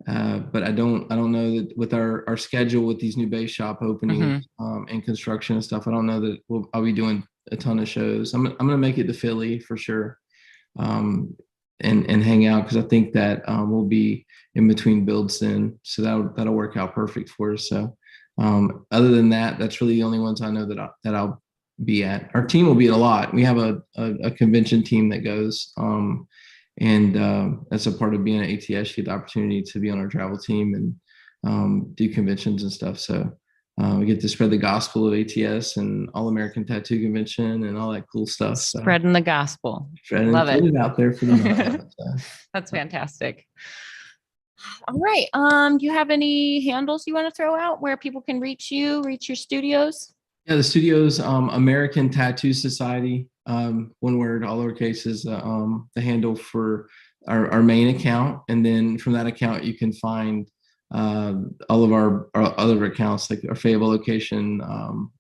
But I don't know that with our schedule with these new base shop openings and construction and stuff, I don't know that I'll be doing a ton of shows. I'm going to make it to Philly for sure. And hang out, because I think that we'll be in between builds then, so that'll work out perfect for us. So other than that, that's really the only ones I know that I'll be at. Our team will be at a lot. We have a convention team that goes, and that's a part of being at ATS. You get the opportunity to be on our travel team and do conventions and stuff. So we get to spread the gospel of ATS and All American Tattoo Convention and all that cool stuff. Spreading the gospel. Love it. Out there for the That's fantastic. All right. Do you have any handles you want to throw out where people can reach you, reach your studios? Yeah, the studios, American Tattoo Society, one word, all lowercase, is the handle for our main account. And then from that account, you can find all of our other accounts, like our Fayetteville location,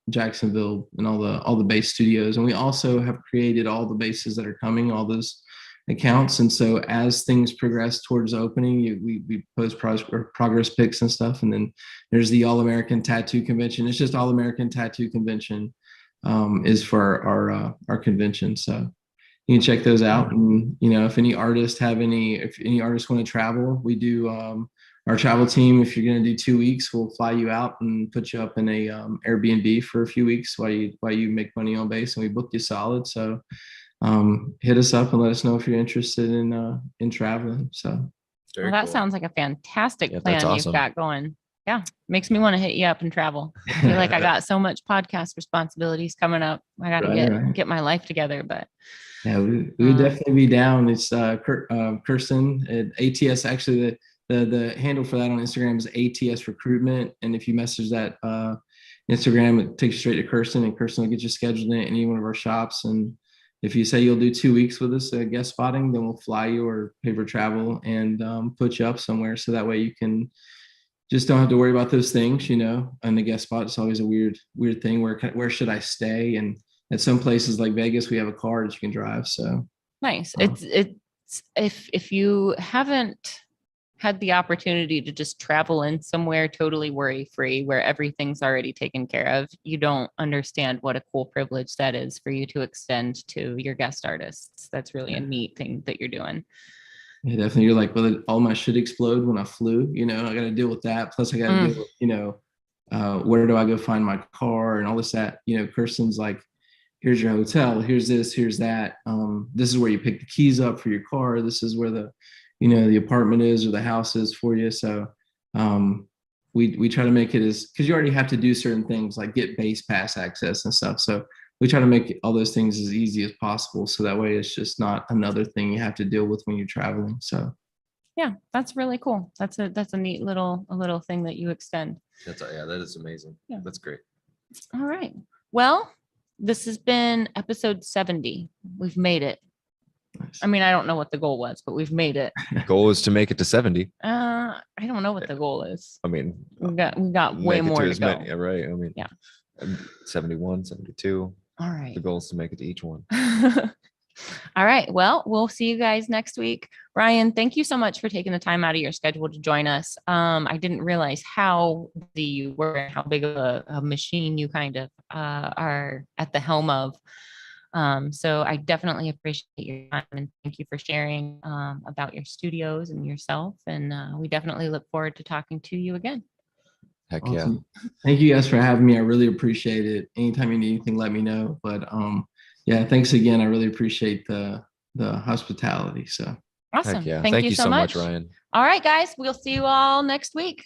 Jacksonville, and all the base studios. And we also have created all the bases that are coming, all those accounts. And so as things progress towards opening, we post progress pics and stuff. And then there's the All American Tattoo Convention. It's just All American Tattoo Convention is for our convention. So you can check those out. And, you know, if any artists want to travel, we do our travel team, if you're going to do 2 weeks, we'll fly you out and put you up in a Airbnb for a few weeks while you make money on base, and we book you solid. So hit us up and let us know if you're interested in traveling. So Well, that sounds like a fantastic Yeah, plan that's awesome. you've got going. Yeah, makes me want to hit you up and travel. I feel like I got so much podcast responsibilities coming up. I got to Right. get my life together. But yeah, we would definitely be down. It's Kirsten at ATS. Actually, the handle for that on Instagram is ATS Recruitment. And if you message that Instagram, it takes you straight to Kirsten, and Kirsten will get you scheduled in any one of our shops. And if you say you'll do 2 weeks with us guest spotting, then we'll fly you or pay for travel and put you up somewhere. So that way you can just don't have to worry about those things, And the guest spot is always a weird thing. Where should I stay? And at some places like Vegas, we have a car that you can drive. So nice. It's if you haven't had the opportunity to just travel in somewhere totally worry-free where everything's already taken care of, you don't understand what a cool privilege that is for you to extend to your guest artists. That's really a neat thing that you're doing. yeah, definitely. You're like, well, all my shit explode when I flew. I got to deal with that. Plus, I got to deal with, where do I go find my car and all this, that, Kirsten's like, here's your hotel, here's this, here's that. This is where you pick the keys up for your car. This is where the apartment is or the house is for you. So we try to make it because you already have to do certain things like get base pass access and stuff. So we try to make all those things as easy as possible. So that way it's just not another thing you have to deal with when you're traveling. So yeah, that's really cool. That's a neat little thing that you extend. That is amazing. Yeah. That's great. All right. Well, this has been episode 70. We've made it. nice. I mean, I don't know what the goal was, but we've made it. Goal is to make it to 70. I don't know what the goal is. I mean, We got way make it more to as go. many, right? I mean, Yeah. 71, 72. All right. The goal is to make it to each one. All right. Well, we'll see you guys next week. Ryan, thank you so much for taking the time out of your schedule to join us. I didn't realize how busy you were and how big of a machine you kind of are at the helm of. So I definitely appreciate your time and thank you for sharing about your studios and yourself. And we definitely look forward to talking to you again. Heck Awesome. Thank you guys for having me. I really appreciate it. Anytime you need anything, let me know. But yeah, thanks again. I really appreciate the hospitality. So yeah. Awesome. Heck yeah. Thank you so much, Ryan. All right, guys. We'll see you all next week.